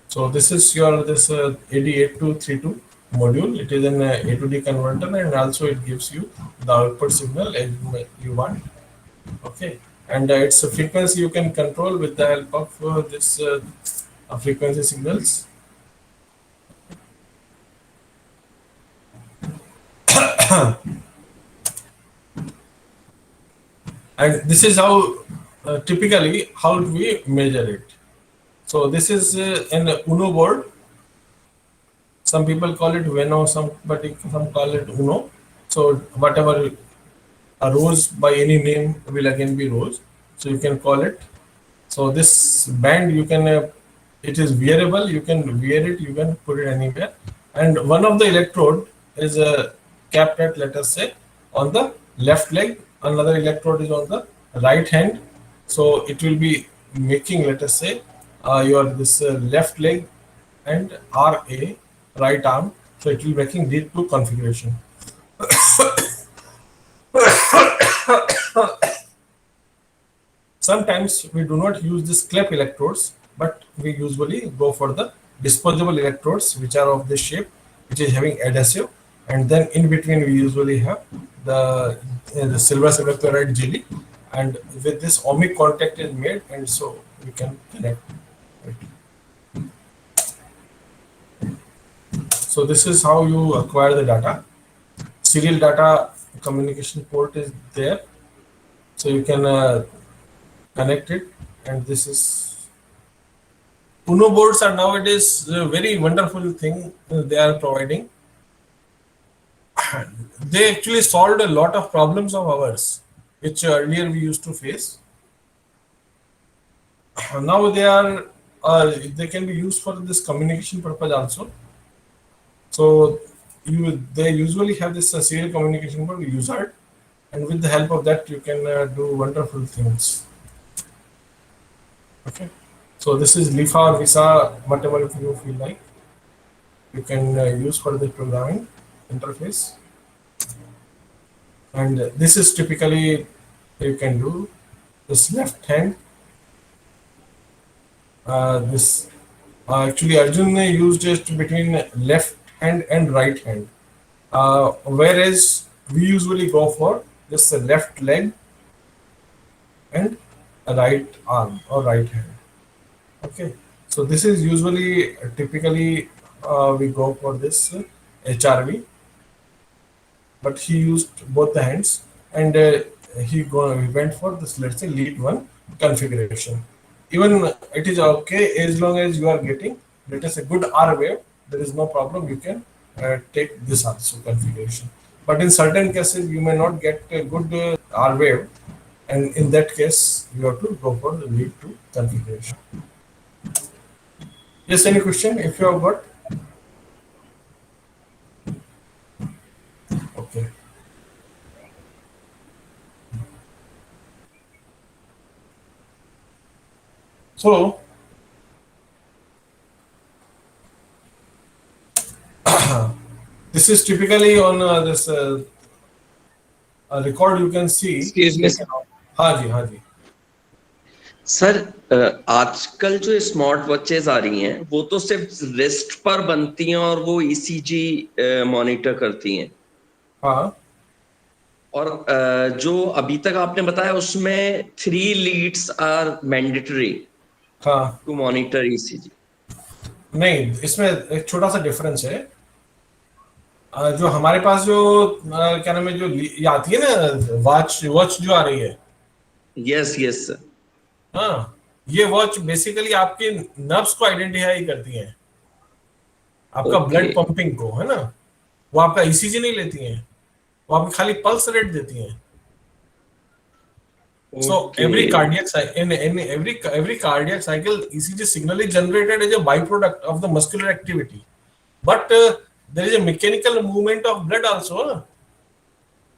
So this is your AD8232 module. It is an A to D converter, and also it gives you the output signal as you want. Okay, and its frequency you can control with the help of this frequency signals. And this is how typically how do we measure it? So this is an UNO board. Some people call it Veno, some call it UNO. So whatever a rose by any name will again be rose. So you can call it. So this band you can it is wearable. You can wear it. You can put it anywhere. And one of the electrode is capped at, let us say, on the left leg. Another electrode is on the right hand. So it will be making, let us say, your this left leg and RA, right arm. So it will be making these two configuration. Sometimes we do not use this clep electrodes, but we usually go for the disposable electrodes, which are of this shape, which is having adhesive, and then in between we usually have the silver semichloride jelly, and with this ohmic contact is made, and so we can connect it. So this is how you acquire the data. Serial data communication port is there, so you can connect it, and this is UNO boards are nowadays a very wonderful thing they are providing. They actually solved a lot of problems of ours, which earlier we used to face. Now they can be used for this communication purpose also. So they usually have this serial communication board USART, and with the help of that you can do wonderful things. Okay, so this is LIFA or VISA, whatever you feel like, you can use for the programming interface. And this is typically you can do this left hand. This actually Arjun used it between left hand and right hand, whereas we usually go for this left leg and right arm or right hand. Okay, so this is usually typically we go for this HRV, but he used both the hands, and he went for this, let's say, lead one configuration. Even it is okay as long as you are getting, let us say, good R wave. There is no problem. You can take this also configuration. But in certain cases, you may not get a good R wave, and in that case, you have to go for the lead two configuration. Yes, any question if you have got? Okay. So, this is typically on this record you can see. Excuse me. हाँ जी sir आजकल जो smart watches आ रही हैं वो तो सिर्फ wrist पर बनती हैं और वो ईसीजी मॉनिटर करती हैं। हाँ, और जो अभी तक आपने बताया उसमें 3 लीड्स आर मैंडेटरी हाँ, टू मॉनिटर ईसीजी। नहीं, इसमें एक छोटा सा डिफरेंस है। जो हमारे पास जो क्या नाम है, जो ये आती है ना वॉच जो आ रही है, यस यस सर। हाँ, ये वॉच बेसिकली आपके नर्व्स को आइडेंटिफाई करती हैं, आपका ब्लड पंपिंग को, है ना। वो आपका ईसीजी नहीं लेती हैं, वो आपकी खाली पल्स रेट देती हैं। So every cardiac cycle, ECG signal is generated as a byproduct of the muscular activity, but there is a mechanical movement of blood also, ना?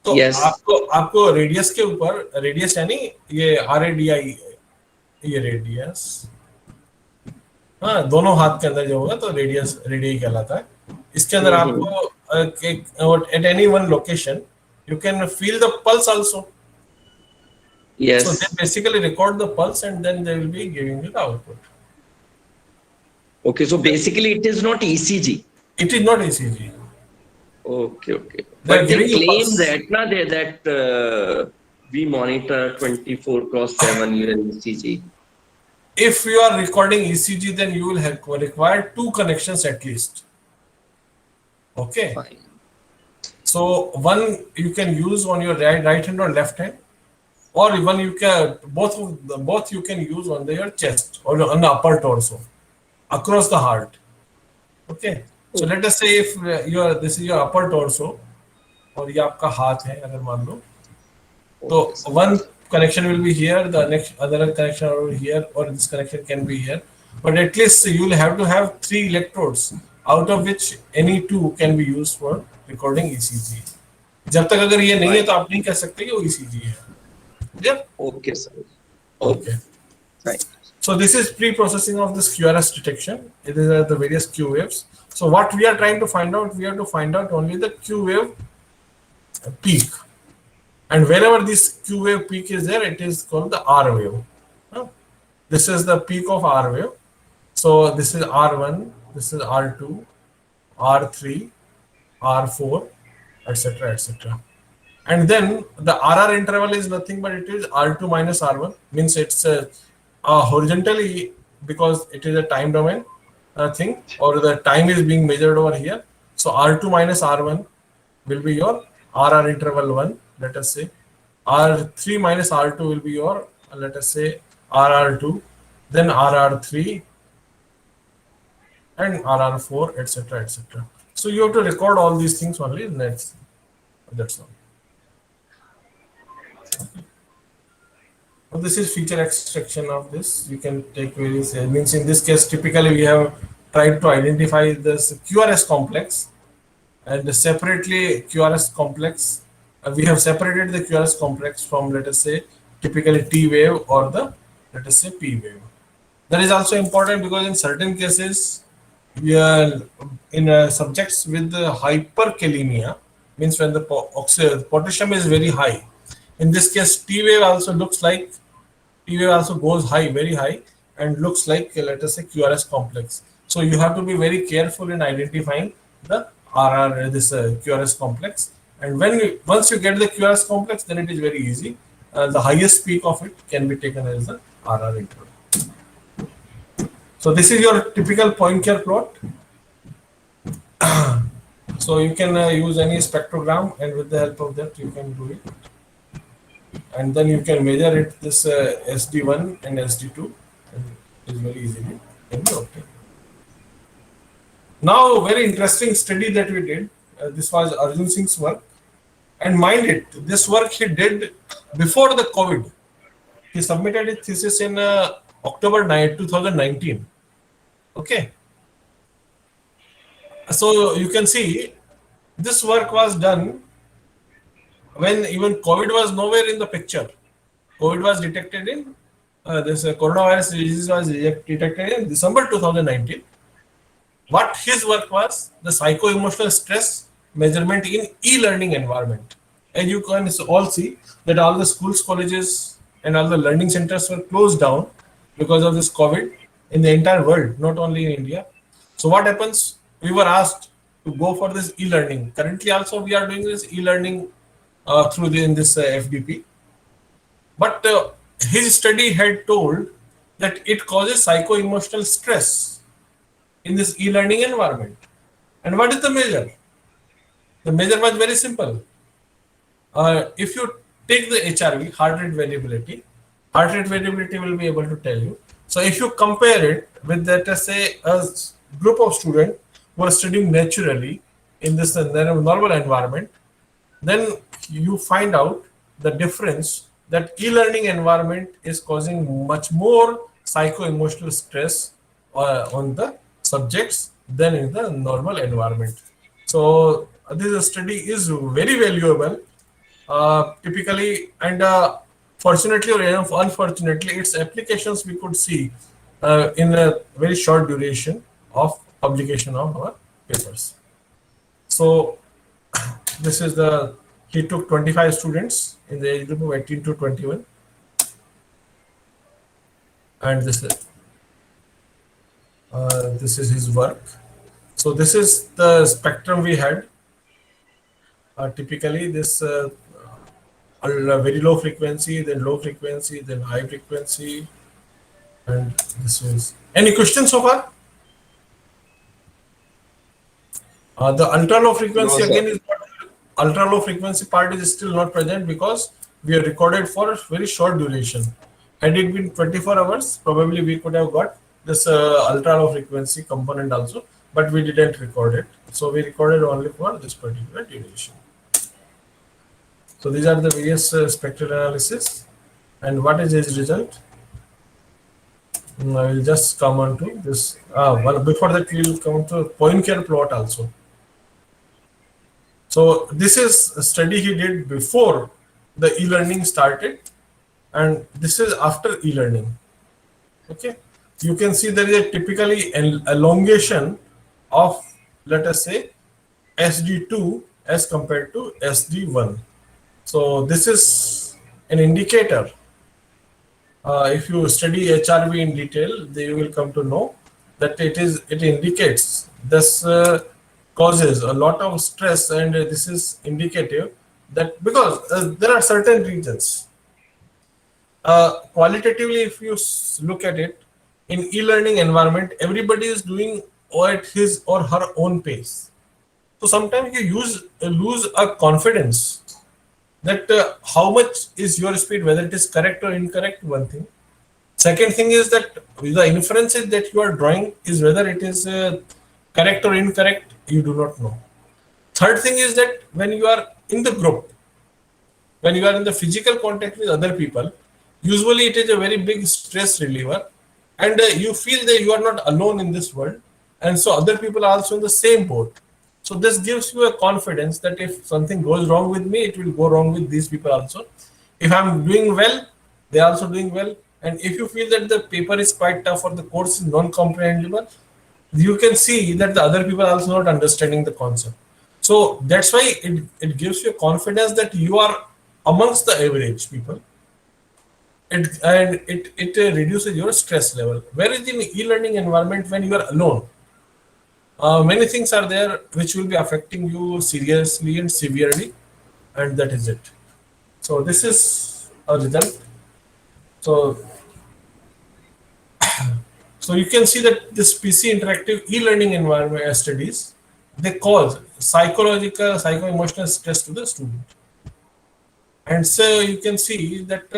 तो Yes. आपको रेडियस के ऊपर, रेडियस यानी ये RADI, ये रेडियस, हाँ, दोनों हाथ के अंदर जो होगा तो रेडियस कहलाता है। इसके अंदर आपको at any one location you can feel the pulse also. Yes. So they basically record the pulse and then they will be giving you the output. Okay, so basically it is not ECG. It is not ECG. Okay. They are But they giving you claim pulse. that we monitor 24/7 your ECG. If you are recording ECG, then you will require 2 connections at least. Okay. Fine. So one you can use on your right hand or left hand. or even you can both you can use on your chest or on the upper torso across the heart. Okay, so let us say if this is your upper torso और ये आपका हाथ है अगर मान लो, तो one connection will be here, the next other connection over here, or this connection can be here, but at least you will have to have 3 electrodes, out of which any 2 can be used for recording ECG. जब तक अगर ये नहीं है तो आप नहीं कह सकते कि वो ECG है. Yeah? Okay, sir. Okay. Right. So this is pre-processing of this QRS detection. It is the various Q waves. So what we are trying to find out, we have to find out only the Q wave peak. And wherever this Q wave peak is there, it is called the R wave. This is the peak of R wave. So this is R1, this is R2, R3, R4, etc., etc. And then the RR interval is nothing but it is R2 minus R1, means it's horizontally, because it is a time domain thing, or the time is being measured over here. So R2 minus R1 will be your RR interval 1, let us say. R3 minus R2 will be your, let us say, RR2, then RR3, and RR4, etc., etc. So you have to record all these things only. That's all. So this is feature extraction of this. You can take various, means in this case, typically we have tried to identify this QRS complex, and separately QRS complex. We have separated the QRS complex from, let us say, typically T wave or the, let us say, P wave. That is also important because in certain cases, we are in subjects with the hyperkalemia, means when the potassium is very high. In this case, T wave also looks like, T wave also goes high, very high, and looks like, let us say, QRS complex. So you have to be very careful in identifying the this QRS complex. And once you get the QRS complex, then it is very easy. The highest peak of it can be taken as the RR interval. So this is your typical Poincare plot. So you can use any spectrogram, and with the help of that you can do it. And then you can measure it, this SD1 and SD2, and it is very easily can be obtained. Now, very interesting study that we did. This was Arjun Singh's work, and mind it, this work he did before the COVID. He submitted his thesis in October 9, 2019. Okay. So you can see this work was done when even COVID was nowhere in the picture. COVID was detected in, this coronavirus disease was detected in December 2019. What his work was, the psycho-emotional stress measurement in e-learning environment. And you can all see that all the schools, colleges, and all the learning centers were closed down because of this COVID in the entire world, not only in India. So what happens? We were asked to go for this e-learning. Currently also we are doing this e-learning through in this FDP. But his study had told that it causes psycho-emotional stress in this e-learning environment. And what is the measure? The measure was very simple. If you take the HRV, heart rate variability will be able to tell you. So if you compare it with, let us say, a group of students who are studying naturally in this normal environment, then you find out the difference that e-learning environment is causing much more psycho-emotional stress on the subjects than in the normal environment. So this study is very valuable. Typically, and fortunately or unfortunately, its applications we could see in a very short duration of publication of our papers. So this is he took 25 students in the age group of 18 to 21, and this is his work. So this is the spectrum we had. Typically this very low frequency, then low frequency, then high frequency, and this is. Any questions so far? The ultra low frequency again is not, ultra low frequency part is still not present because we are recorded for a very short duration. Had it been 24 hours, probably we could have got this ultra low frequency component also, but we didn't record it. So we recorded only for this particular duration. So these are the various spectral analysis. And what is its result? I will just come on to this. Well, before that, we will come to Poincare plot also. So this is a study he did before the e-learning started, and this is after e-learning. Okay, you can see there is a typically an elongation of, let us say, SD2 as compared to SD1. So this is an indicator. If you study HRV in detail, then you will come to know that it indicates this causes a lot of stress, and this is indicative that because there are certain regions. Qualitatively, if you look at it, in e-learning environment, everybody is doing at his or her own pace. So sometimes you lose a confidence that how much is your speed, whether it is correct or incorrect, one thing. Second thing is that the inferences that you are drawing is whether it is correct or incorrect, you do not know. Third thing is that when you are in the group, when you are in the physical contact with other people, usually it is a very big stress reliever, and you feel that you are not alone in this world, and so other people are also in the same boat. So this gives you a confidence that if something goes wrong with me, it will go wrong with these people also. If I'm doing well, they're also doing well. And if you feel that the paper is quite tough or the course is non-comprehensible, you can see that the other people are also not understanding the concept. So that's why it gives you confidence that you are amongst the average people. It reduces your stress level. Whereas in e-learning environment, when you are alone, many things are there which will be affecting you seriously and severely, and that is it. So this is a result. So you can see that this PC interactive e-learning environment studies, they cause psycho-emotional stress to the student. And so you can see that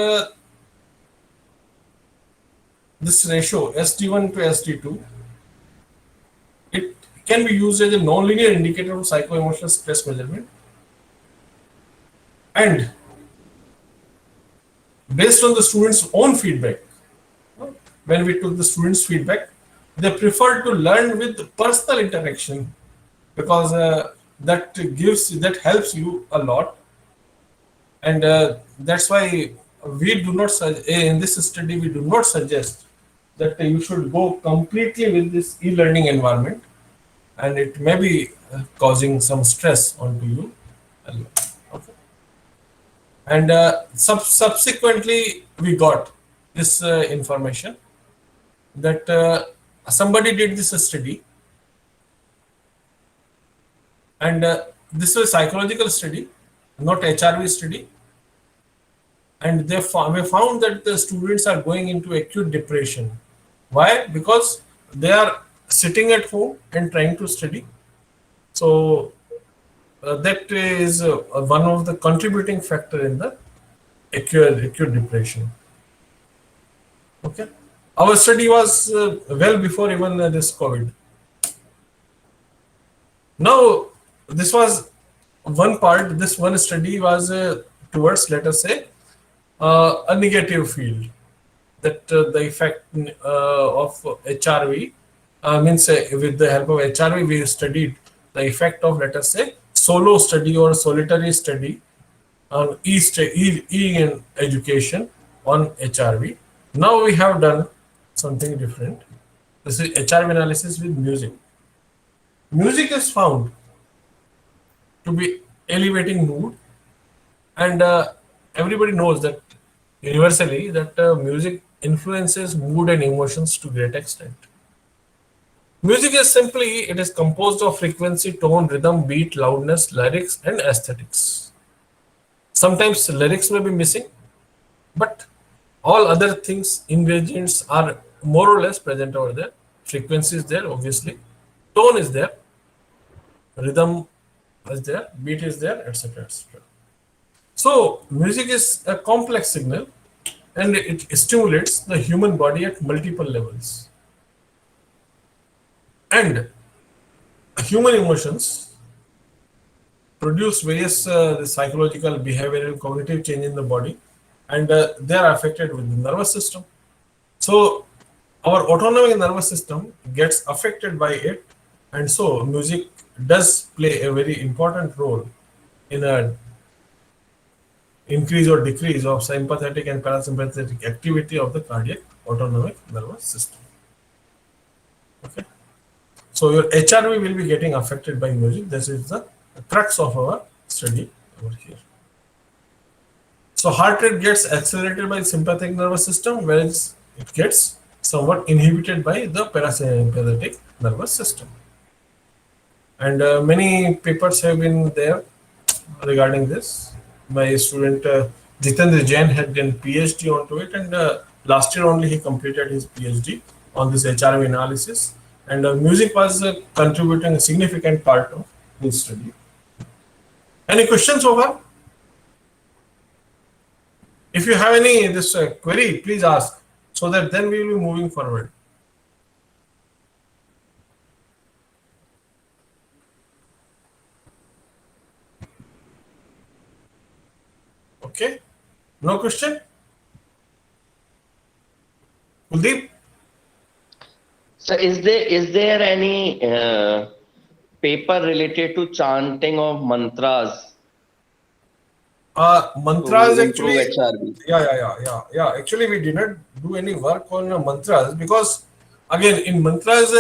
this ratio SD1 to SD2, it can be used as a nonlinear indicator of psycho-emotional stress measurement. And based on the students' own feedback, when we took the students' feedback, they prefer to learn with personal interaction because that helps you a lot. And that's why we do not in this study we do not suggest that you should go completely with this e-learning environment, and it may be causing some stress onto you. Okay. And subsequently we got this information that somebody did this study, and this was a psychological study, not HRV study, and we found that the students are going into acute depression. Why? Because they are sitting at home and trying to study. So that is one of the contributing factor in the acute depression. Okay. Our study was well before even this COVID. Now, this was one part. This one study was towards, let us say, a negative field. That the effect of HRV means with the help of HRV, we studied the effect of, let us say, solo study or solitary study on E in education on HRV. Now we have done something different. This is HRV analysis with music. Music is found to be elevating mood, and everybody knows that universally that music influences mood and emotions to great extent. Music is simply, it is composed of frequency, tone, rhythm, beat, loudness, lyrics, and aesthetics. Sometimes lyrics may be missing, but all other things, ingredients are more or less present over there. Frequency is there, obviously. Tone is there. Rhythm is there. Beat is there, etc., etc. So music is a complex signal and it stimulates the human body at multiple levels. And human emotions produce various psychological, behavioral, cognitive change in the body, and they are affected with the nervous system. So our autonomic nervous system gets affected by it, and so music does play a very important role in a increase or decrease of sympathetic and parasympathetic activity of the cardiac autonomic nervous system. Okay. So your HRV will be getting affected by music. This is the crux of our study over here. So heart rate gets accelerated by sympathetic nervous system, whereas it gets somewhat inhibited by the parasympathetic nervous system. And many papers have been there regarding this. My student Jitendra Jain had done PhD onto it, and last year only he completed his PhD on this HRV analysis. And music was contributing a significant part of his study. Any questions so far? If you have any this query, please ask, so that then we will be moving forward. Okay, no question? Kuldeep? So is there any paper related to chanting of mantras Mantras to actually, improve HRV? yeah. Actually, we did not do any work on mantras because, again, in mantras,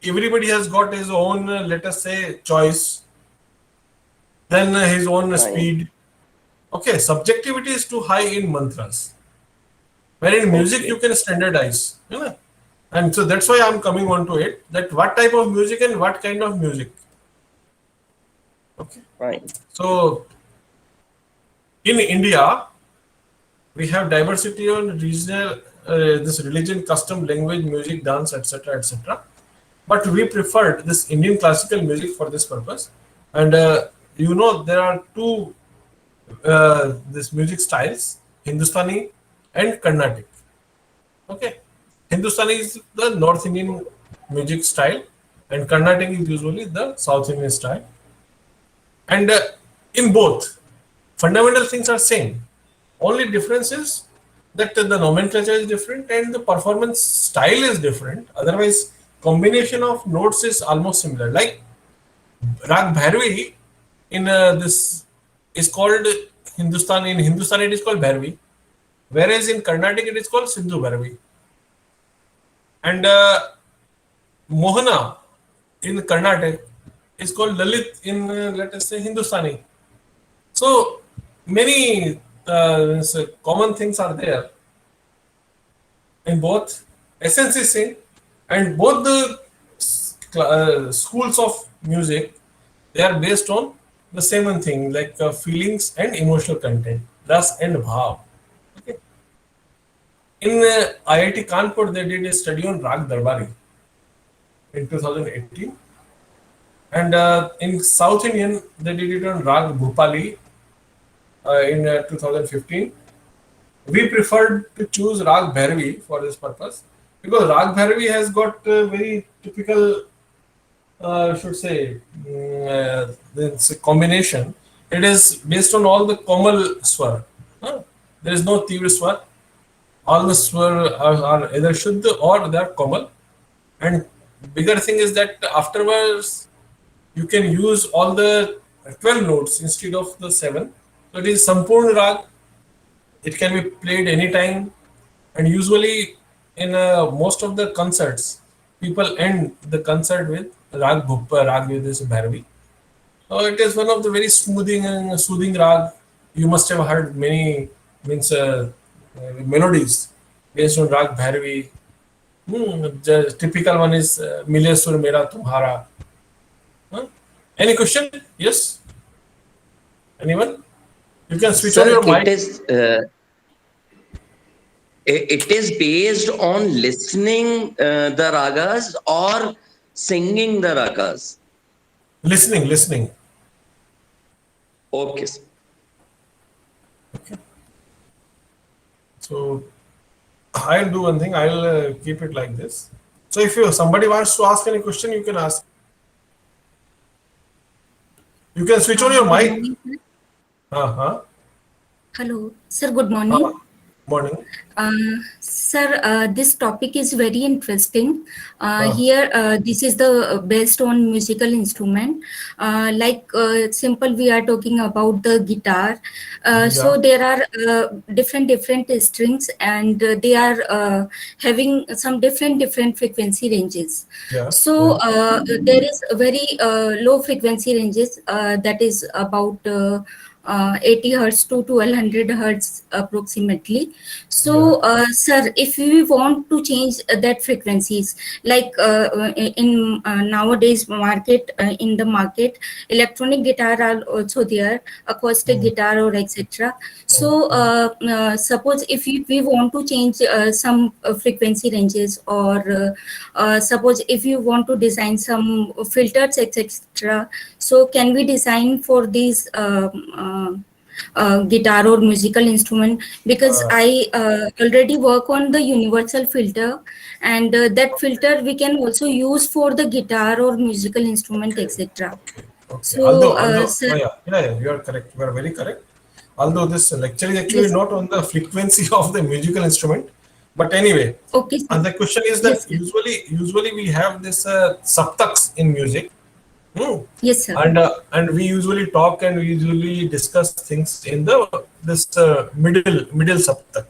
everybody has got his own, let us say, choice, then his own Right. speed. Okay, subjectivity is too high in mantras. Where in music Okay. you can standardize, you know? And so that's why I'm coming on to it, that what type of music and what kind of music. Okay. Fine. So in India, we have diversity on regional, this religion, custom, language, music, dance, etc., etc. But we preferred this Indian classical music for this purpose. And you know, there are two this music styles, Hindustani and Carnatic. Okay, Hindustani is the North Indian music style, and Carnatic is usually the South Indian style. And in both, fundamental things are same. Only difference is that the nomenclature is different and the performance style is different. Otherwise, combination of notes is almost similar. Like Rag Bhairavi in this is called Hindustani. In Hindustani, it is called Bhairavi, whereas in Carnatic it is called Sindhu Bhairavi. And Mohana in Carnatic is called Lalit in let us say Hindustani. So many common things are there in both. Essence is same, and both the schools of music, they are based on the same one thing, like feelings and emotional content, ras and bhav. Okay. In IIT Kanpur, they did a study on Rag Darbari in 2018. And in South Indian, they did it on Rag Bhupali in 2015. We preferred to choose Rag Bhairavi for this purpose because Rag Bhairavi has got very typical, should say, this combination. It is based on all the Komal Swar. There is no Tivra Swar. All the Swar are either Shuddha or they are Komal. And bigger thing is that afterwards, you can use all the 12 notes instead of the 7. So it is Sampurna Rag. It can be played anytime. And usually in most of the concerts, people end the concert with Rag Bhuppa, Rag with this Bhairavi. So it is one of the very soothing Rag. You must have heard many melodies based on Rag Bhairavi. The typical one is Mile Sur Mera Tumhara. Any question? Yes? Anyone? You can switch on your mic. It is based on listening the ragas or singing the ragas. Listening. Okay, sir. So I'll do one thing. I'll keep it like this. So if somebody wants to ask any question, you can ask. You can switch on your Good mic. morning, sir. Uh-huh. Hello, sir. Good morning. Morning. Sir, this topic is very interesting. Ah. Here, this is the based on musical instrument. Simple, we are talking about the guitar. So there are different strings, and they are having some different frequency ranges. Yeah. So there is a very low frequency ranges that is about 80 hertz to 1200 hertz approximately. So sir, if we want to change that frequencies, like in nowadays market, in the market, electronic guitar are also there, acoustic guitar or etc. So suppose if we want to change some frequency ranges, or suppose if you want to design some filters etc, so can we design for these guitar or musical instrument? Because I already work on the universal filter, and that filter we can also use for the guitar or musical instrument etc. Okay. So Although, sir, yeah, you are correct. You are very correct. Although this lecture is actually yes, not on the frequency of the musical instrument, but anyway. okay, sir. And the question is that Yes, sir. usually we have this saptaks in music. Yes, sir. And we usually talk and we usually discuss things in this middle saptak.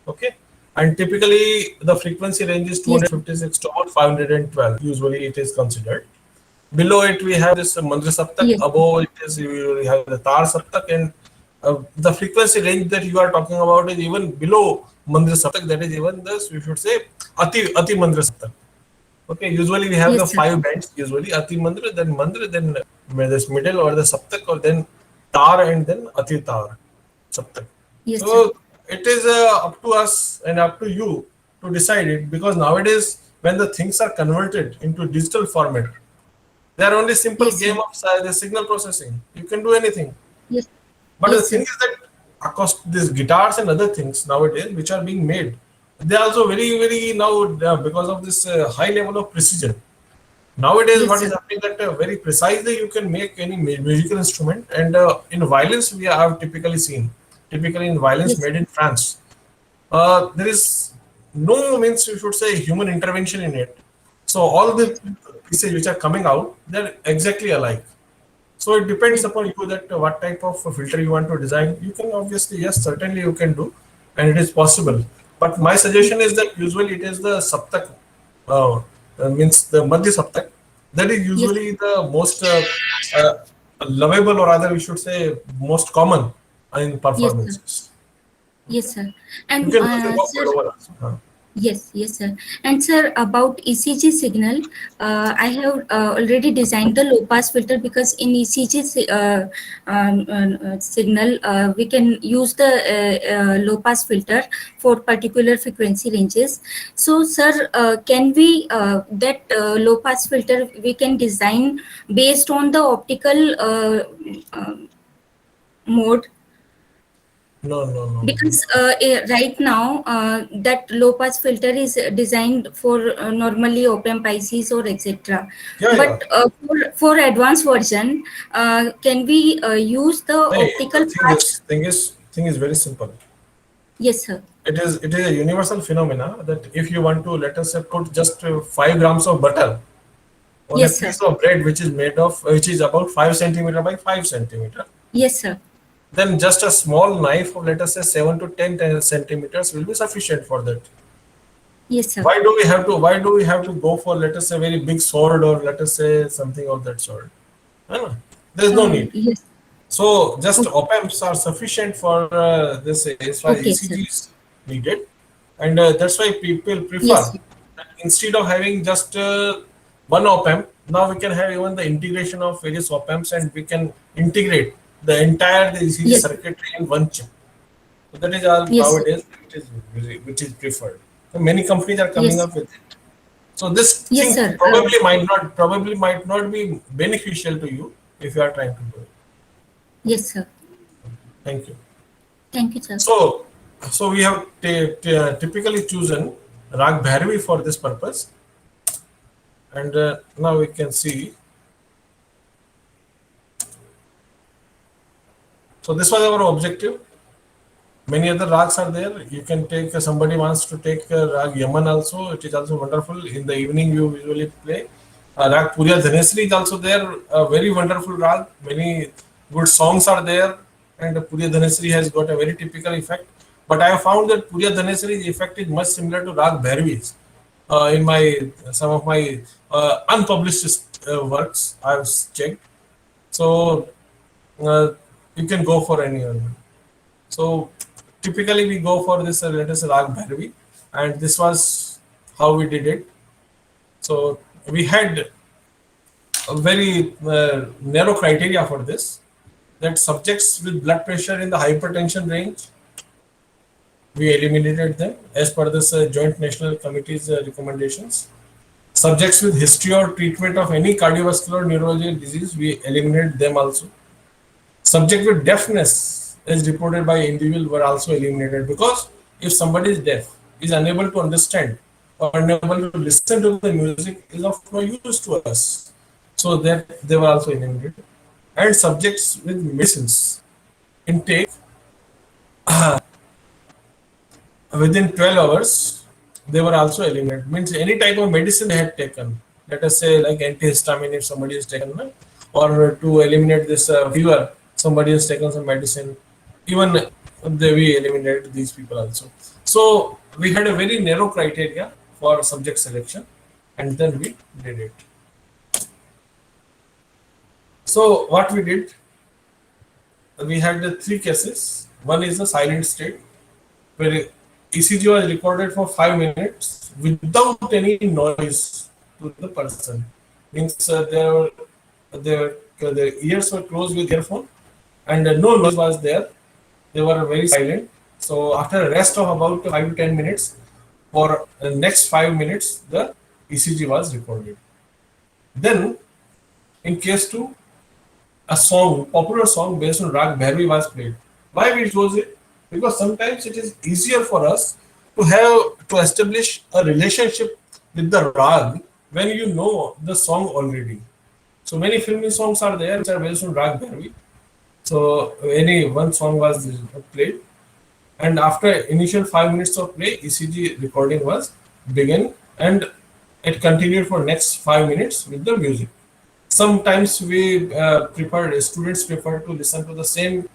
Okay. And typically the frequency range is 256 to about 512. Usually it is considered. Below it we have this mandra saptak. Yes. Above it is we have the tar saptak, and the frequency range that you are talking about is even below mandra saptak. That is even this, we should say ati mandra saptak. Okay, usually we have Yes, the sir. 5 bands. Usually ati mandra, then this middle or the saptak, or then tar, and then ati tar saptak. Yes, sir. So it is up to us and up to you to decide it, because nowadays when the things are converted into digital format, they are only simple Yes, sir. game of the signal processing. You can do anything. Yes. But Yes, the thing sir. is that these guitars and other things nowadays which are being made, they are also very now because of this high level of precision. Nowadays, Yes, what is sir. happening that very precisely you can make any musical instrument, and in violins we have typically in violins Yes. made in France, there is no, means you should say, human intervention in it. So all the pieces which are coming out, they're exactly alike. So it depends upon you that what type of filter you want to design. You can obviously, yes, certainly you can do, and it is possible. But my suggestion is that usually it is the saptak, means the madhya saptak, that is usually the most lovable, or rather we should say most common in Yes, sir. performances. Yes, sir. You And can go for sir, lower also. yes, sir. And sir, about ECG signal, I have already designed the low pass filter, because in ECG signal, we can use the low pass filter for particular frequency ranges. So, sir, can we that low pass filter we can design based on the optical mode? No. Because right now that low pass filter is designed for normally op-amp ICs or etc. Yeah. But for advanced version, can we use the Hey, optical the path? thing is very simple. Yes, sir. It is a universal phenomena that if you want to, let us say, put just 5 grams of butter on Yes, a sir. piece of bread which is about 5 centimeter by 5 centimeter, Yes, sir. then just a small knife of, let us say, 7 to 10 centimeters will be sufficient for that. Yes, sir. Why do we have to go for, let us say, very big sword, or let us say something of that sort? There's no need. Yes. So just Okay. op-amps are sufficient for this, as far as Okay, ECG is needed, and that's why people prefer Yes, sir. that instead of having just one op-amp, now we can have even the integration of various op-amps, and we can integrate the entire ECG Yes. circuitry in one chip. So that is all Yes, sir. nowadays which is preferred. So many companies are coming Yes. up with it. So this Yes, thing sir. probably might not be beneficial to you if you are trying to do it. Yes, sir. Thank you. Thank you, sir. So we have typically chosen Rag Bhairavi for this purpose, and now we can see. So this was our objective. Many other rags are there. You can take, somebody wants to take Rag Yaman also. It is also wonderful. In the evening, you usually play. Rag Puriya Dhanesri is also there. A very wonderful rag. Many good songs are there. And Puriya Dhanesri has got a very typical effect. But I have found that Puriya Dhanesri's effect is much similar to Rag Bhairavi's. In some of my unpublished works, I have checked. So you can go for any other. So typically we go for this, let us say Rag Bhairavi, and this was how we did it. So we had a very narrow criteria for this, that subjects with blood pressure in the hypertension range, we eliminated them as per this Joint National Committee's recommendations. Subjects with history or treatment of any cardiovascular neurological disease, we eliminated them also. Subject with deafness as reported by individual were also eliminated, because if somebody is deaf, is unable to understand or unable to listen to the music, is of no use to us. So that they were also eliminated. And subjects with medicines intake within 12 hours, they were also eliminated. Means any type of medicine they had taken, let us say like antihistamine if somebody has taken, or to eliminate this fever, somebody has taken some medicine, even we eliminated these people also. So we had a very narrow criteria for subject selection, and then we did it. So what we did, we had the 3 cases. One is the silent state, where ECG was recorded for 5 minutes without any noise to the person. Means their ears were closed with earphone, and no noise was there. They were very silent. So after a rest of about 5 to 10 minutes, for the next 5 minutes, the ECG was recorded. Then, in case 2, a song, popular song based on Rag Bhairavi was played. Why we chose it? Because sometimes it is easier for us to establish a relationship with the rag when you know the song already. So many filmy songs are there which are based on Rag Bhairavi. So any one song was played, and after initial 5 minutes of play, ECG recording was begun, and it continued for next 5 minutes with the music. Sometimes we students prefer to listen to the same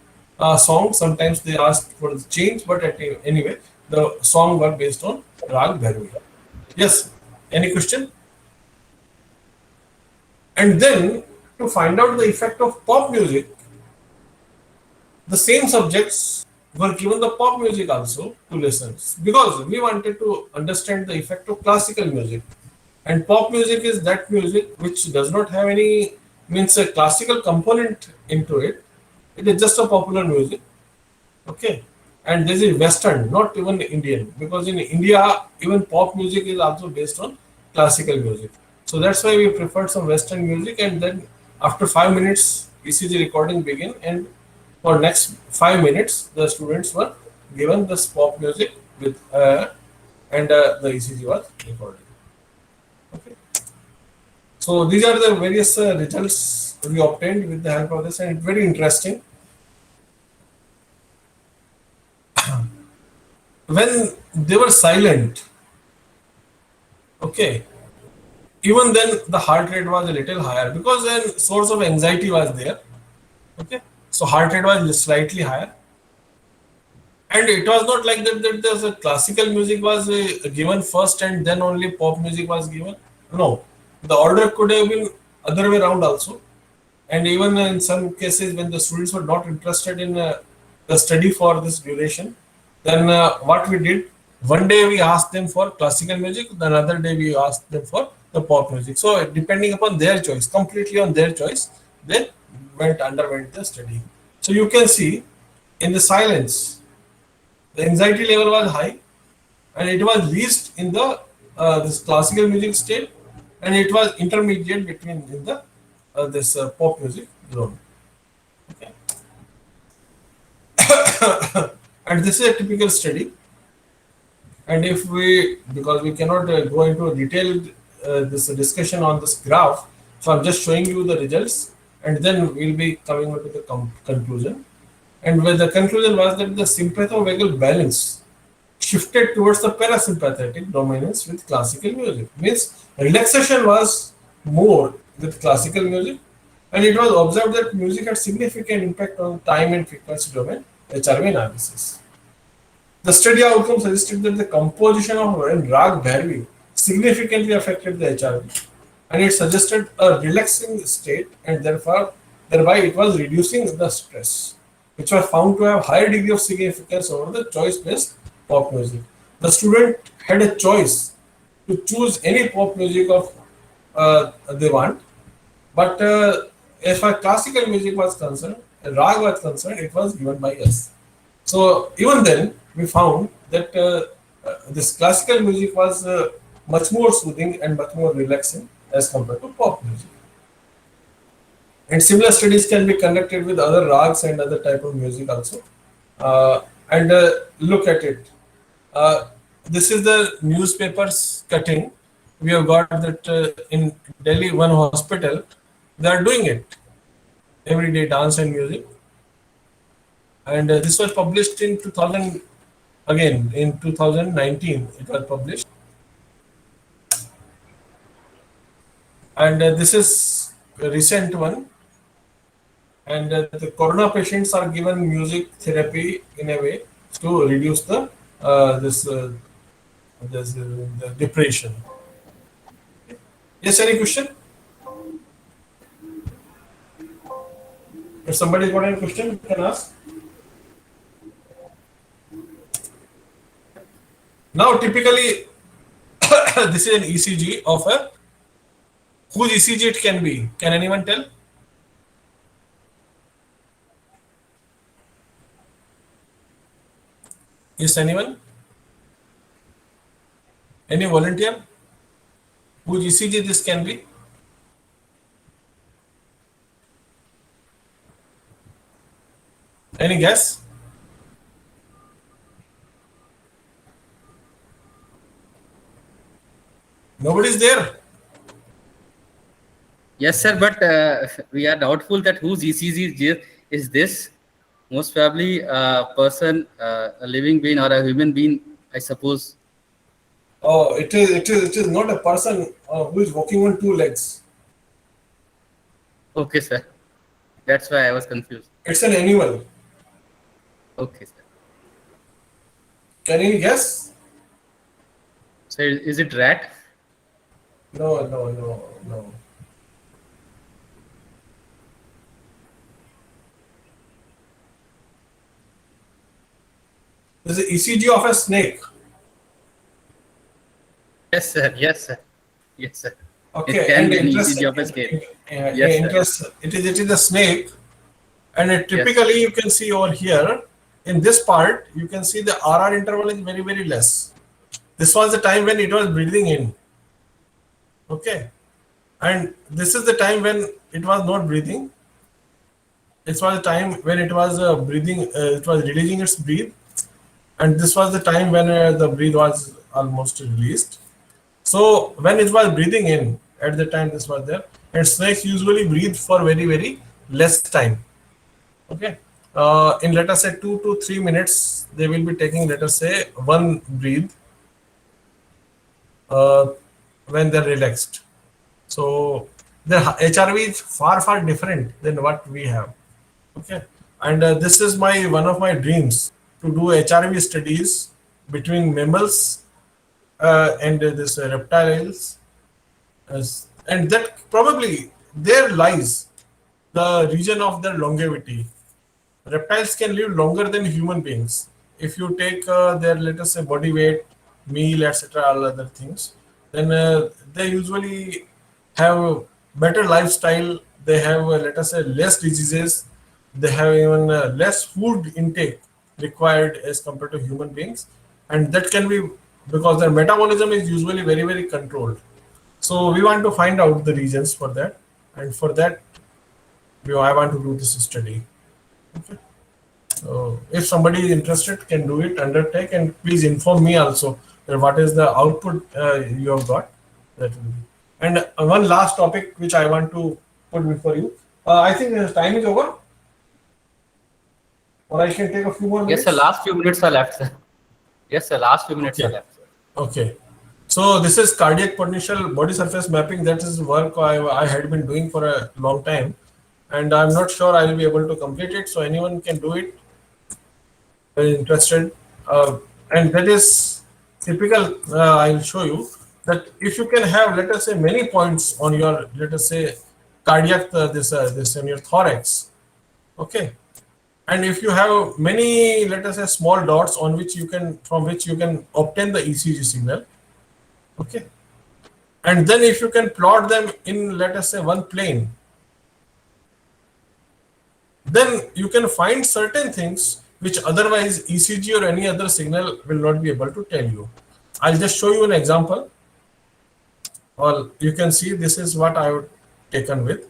song. Sometimes they ask for the change, but anyway, the song were based on Rag Bhairavi. Yes, any question? And then to find out the effect of pop music, the same subjects were given the pop music also to listen, because we wanted to understand the effect of classical music. And pop music is that music which does not have any, means a classical component into it. It is just a popular music. Okay. And this is Western, not even Indian, because in India, even pop music is also based on classical music. So that's why we preferred some Western music, and then after 5 minutes, ECG recording began, and for next 5 minutes, the students were given this pop music with and the ECG was recorded. Okay. So these are the various results we obtained with the help of this, and very interesting. When they were silent, okay, even then the heart rate was a little higher, because then source of anxiety was there. Okay, so heart rate was slightly higher, and it was not like that there's a classical music was given first and then only pop music was given. No, the order could have been other way around also. And even in some cases when the students were not interested in the study for this duration, then what we did, one day we asked them for classical music, the another day we asked them for the pop music. So depending upon their choice, completely on their choice, they underwent the study. So you can see in the silence, the anxiety level was high, and it was least in the this classical music state, and it was intermediate between in the this pop music zone. Okay. And this is a typical study. And if we, because we cannot go into a detailed this discussion on this graph, so I'm just showing you the results, and then we'll be coming up with the conclusion. And where the conclusion was that the sympathovagal balance shifted towards the parasympathetic dominance with classical music. Means relaxation was more with classical music, and it was observed that music had significant impact on time and frequency domain HRV analysis. The study outcome suggested that the composition of Rag Bhairavi significantly affected the HRV, and it suggested a relaxing state, and thereby it was reducing the stress, which was found to have higher degree of significance over the choice-based pop music. The student had a choice to choose any pop music of they want, but as far as classical music was concerned, Rag was concerned, it was given by us. So even then, we found that this classical music was much more soothing and much more relaxing as compared to pop music. And similar studies can be conducted with other rags and other type of music also. And look at it. This is the newspapers cutting. We have got that in Delhi, one hospital, they are doing it. Everyday dance and music. And this was published in 2000, again in 2019 it was published. And this is a recent one. And the corona patients are given music therapy in a way to reduce the the depression. Yes, any question? If somebody got any question, you can ask. Now, typically, this is an ECG of a whose ECG it can be. Can anyone tell? Yes, anyone? Any volunteer? Whose ECG this can be? Any guess? Nobody's there. Yes, sir, but we are doubtful that whose ECG is this. Most probably a person, a living being or a human being, I suppose. Oh, it is not a person who is walking on two legs. Okay, sir. That's why I was confused. It's an animal. Okay, sir. Can you guess? So is it rat? No. This is ECG of a snake. Yes, sir. Yes, sir. Yes, sir. Okay, It can and be an interest- ECG of a snake. Yes, Yes, sir. it is a snake, and typically you can see over here in this part you can see the RR interval is very, very less. This was the time when it was breathing in. Okay, and this is the time when it was not breathing. This was the time when it was breathing. It was releasing its breath, and this was the time when the breath was almost released. So when it was breathing in, at the time this was there, and snakes usually breathe for very, very less time. Okay, in let us say 2 to 3 minutes, they will be taking, let us say, one breath when they're relaxed. So the HRV is far, far different than what we have. Okay, and this is one of my dreams to do HRV studies between mammals and this reptiles, and that probably there lies the region of their longevity. Reptiles can live longer than human beings if you take their, let us say, body weight, meal, etc., all other things. Then they usually have better lifestyle. They have, let us say, less diseases. They have even less food intake required as compared to human beings, and that can be because their metabolism is usually very, very controlled. So we want to find out the reasons for that, and for that I want to do this study. Okay. So if somebody is interested, can do it, undertake, and please inform me also that what is the output you have got. That will be. And one last topic which I want to put before you. I think the time is over. Or I can take a few more minutes. Yes, sir. Last few minutes are left, sir. Yes, sir. Last few minutes are Okay. left, sir. Okay. So this is cardiac potential body surface mapping. That is work I had been doing for a long time, and I'm not sure I will be able to complete it. So anyone can do it. Very interested, and that is typical. I will show you that if you can have, let us say, many points on your, let us say, cardiac this in your thorax. Okay. And if you have many, let us say, small dots on which you can, from which you can obtain the ECG signal, okay, and then if you can plot them in, let us say, one plane, then you can find certain things which otherwise ECG or any other signal will not be able to tell you. I'll just show you an example. Well, you can see this is what I have taken with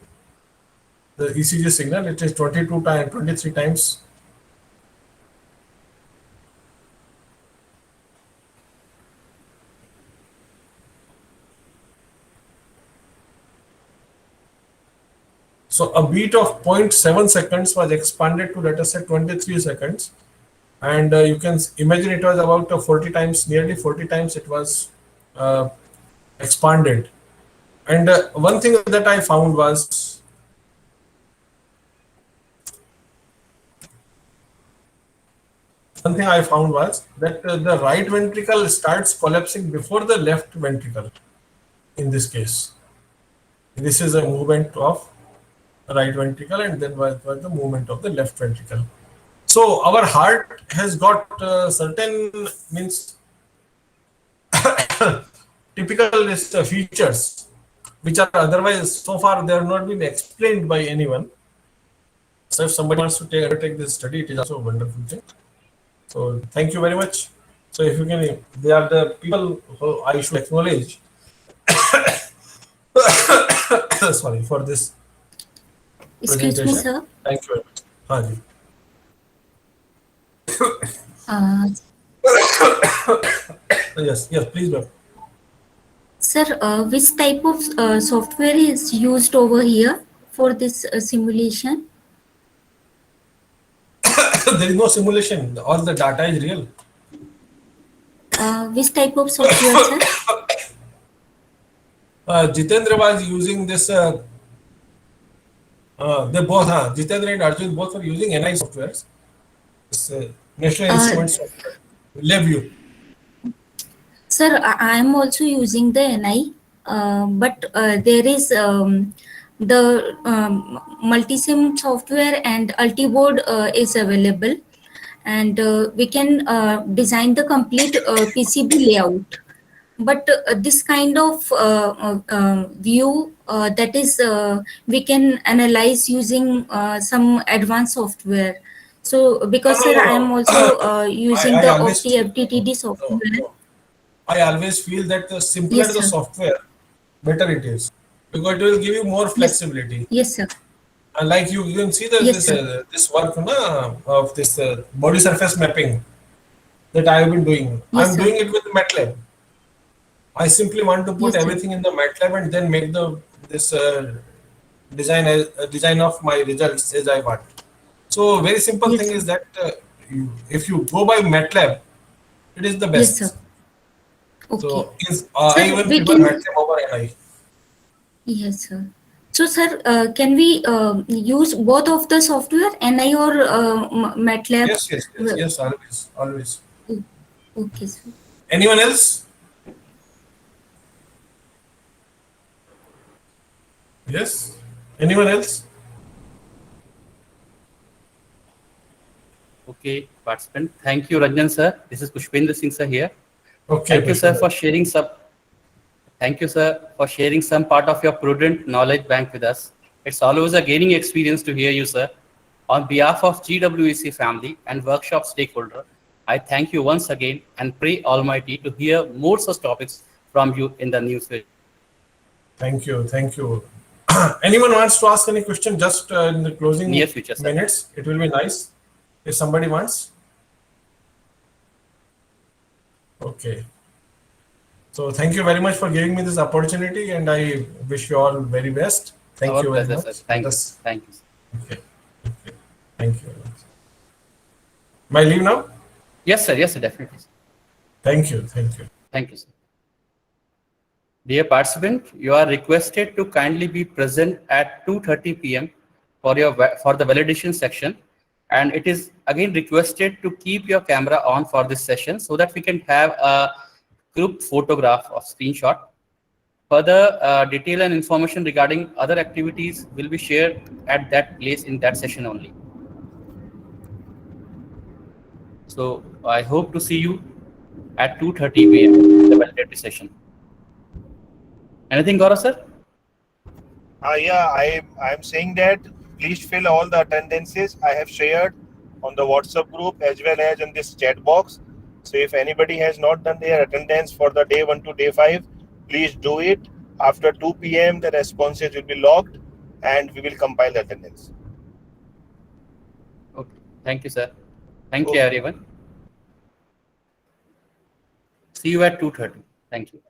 the ECG signal. It is 22 times, 23 times. So a beat of 0.7 seconds was expanded to, let us say, 23 seconds. And you can imagine it was about 40 times, nearly 40 times it was expanded. And one thing that I found was, that the right ventricle starts collapsing before the left ventricle. In this case, this is a movement of right ventricle, and then was the movement of the left ventricle. So our heart has got certain means typical features which are otherwise so far they have not been explained by anyone. So if somebody wants to take this study, it is also a wonderful thing. So thank you very much. So if you can, they are the people who I should acknowledge. Sorry for this. Excuse me, presentation. sir. Thank you very much. Haan ji. Yes, please, ma'am. Sir, which type of software is used over here for this simulation? There is no simulation. All the data is real. Which type of software, sir? Jitendra was using this. They both, Jitendra and Arjun both were using NI softwares. This, National Instruments software. LabVIEW. Sir, I am also using the NI, but there is the multi-sim software and Altiboard is available, and we can design the complete PCB layout. But this kind of view that is we can analyze using some advanced software. So because No, sir, no, I am no. also using I the always Opti FTTD software. No. I always feel that the simpler Yes, the sir. software, better it is, because it will give you more flexibility. Yes, sir. And like you can see that Yes, this work of this body surface mapping that I have been doing. Yes, I'm sir. doing it with MATLAB. I simply want to put Yes, sir. everything in the MATLAB and then make this design of my results as I want. So very simple Yes, thing sir. is that if you go by MATLAB, it is the best. Yes, sir. Okay. So Sir, I even we prefer can. MATLAB over NI. Yes, sir. So, sir, can we use both of the software, NI or MATLAB? Yes, always. Okay, sir. Anyone else? Yes. Anyone else? Okay, participant. Thank you, Ranjan sir. This is Pushpendra Singh sir here. Okay. Thank you, sir, for sharing some. Thank you, sir, for sharing some part of your prudent knowledge bank with us. It's always a gaining experience to hear you, sir. On behalf of GWEC family and workshop stakeholder, I thank you once again and pray Almighty to hear more such topics from you in the near future. Thank you. Anyone wants to ask any question just in the closing Near future, sir. minutes? It will be nice. if somebody wants. Okay. So thank you very much for giving me this opportunity, and I wish you all very best. Thank Our you very pleasure, much. sir. Thank you. Yes. Thank you. Okay. Okay. Thank you very much. May I leave now? Yes, sir. Yes, sir. Definitely. Sir. Thank you. Thank you. Thank you, sir. Dear participant, you are requested to kindly be present at 2:30 p.m. for the validation section, and it is again requested to keep your camera on for this session so that we can have a group photograph of screenshot. Further detail and information regarding other activities will be shared at that place in that session only. So I hope to see you at 2:30 p.m. in the validatory session. Anything, Gaurav sir? Yeah, I'm saying that please fill all the attendances I have shared on the WhatsApp group as well as in this chat box. So if anybody has not done their attendance for the day 1 to day 5, please do it. After 2 p.m. the responses will be logged and we will compile the attendance. Okay. Thank you, sir. Thank you, everyone. See you at 2:30. Thank you.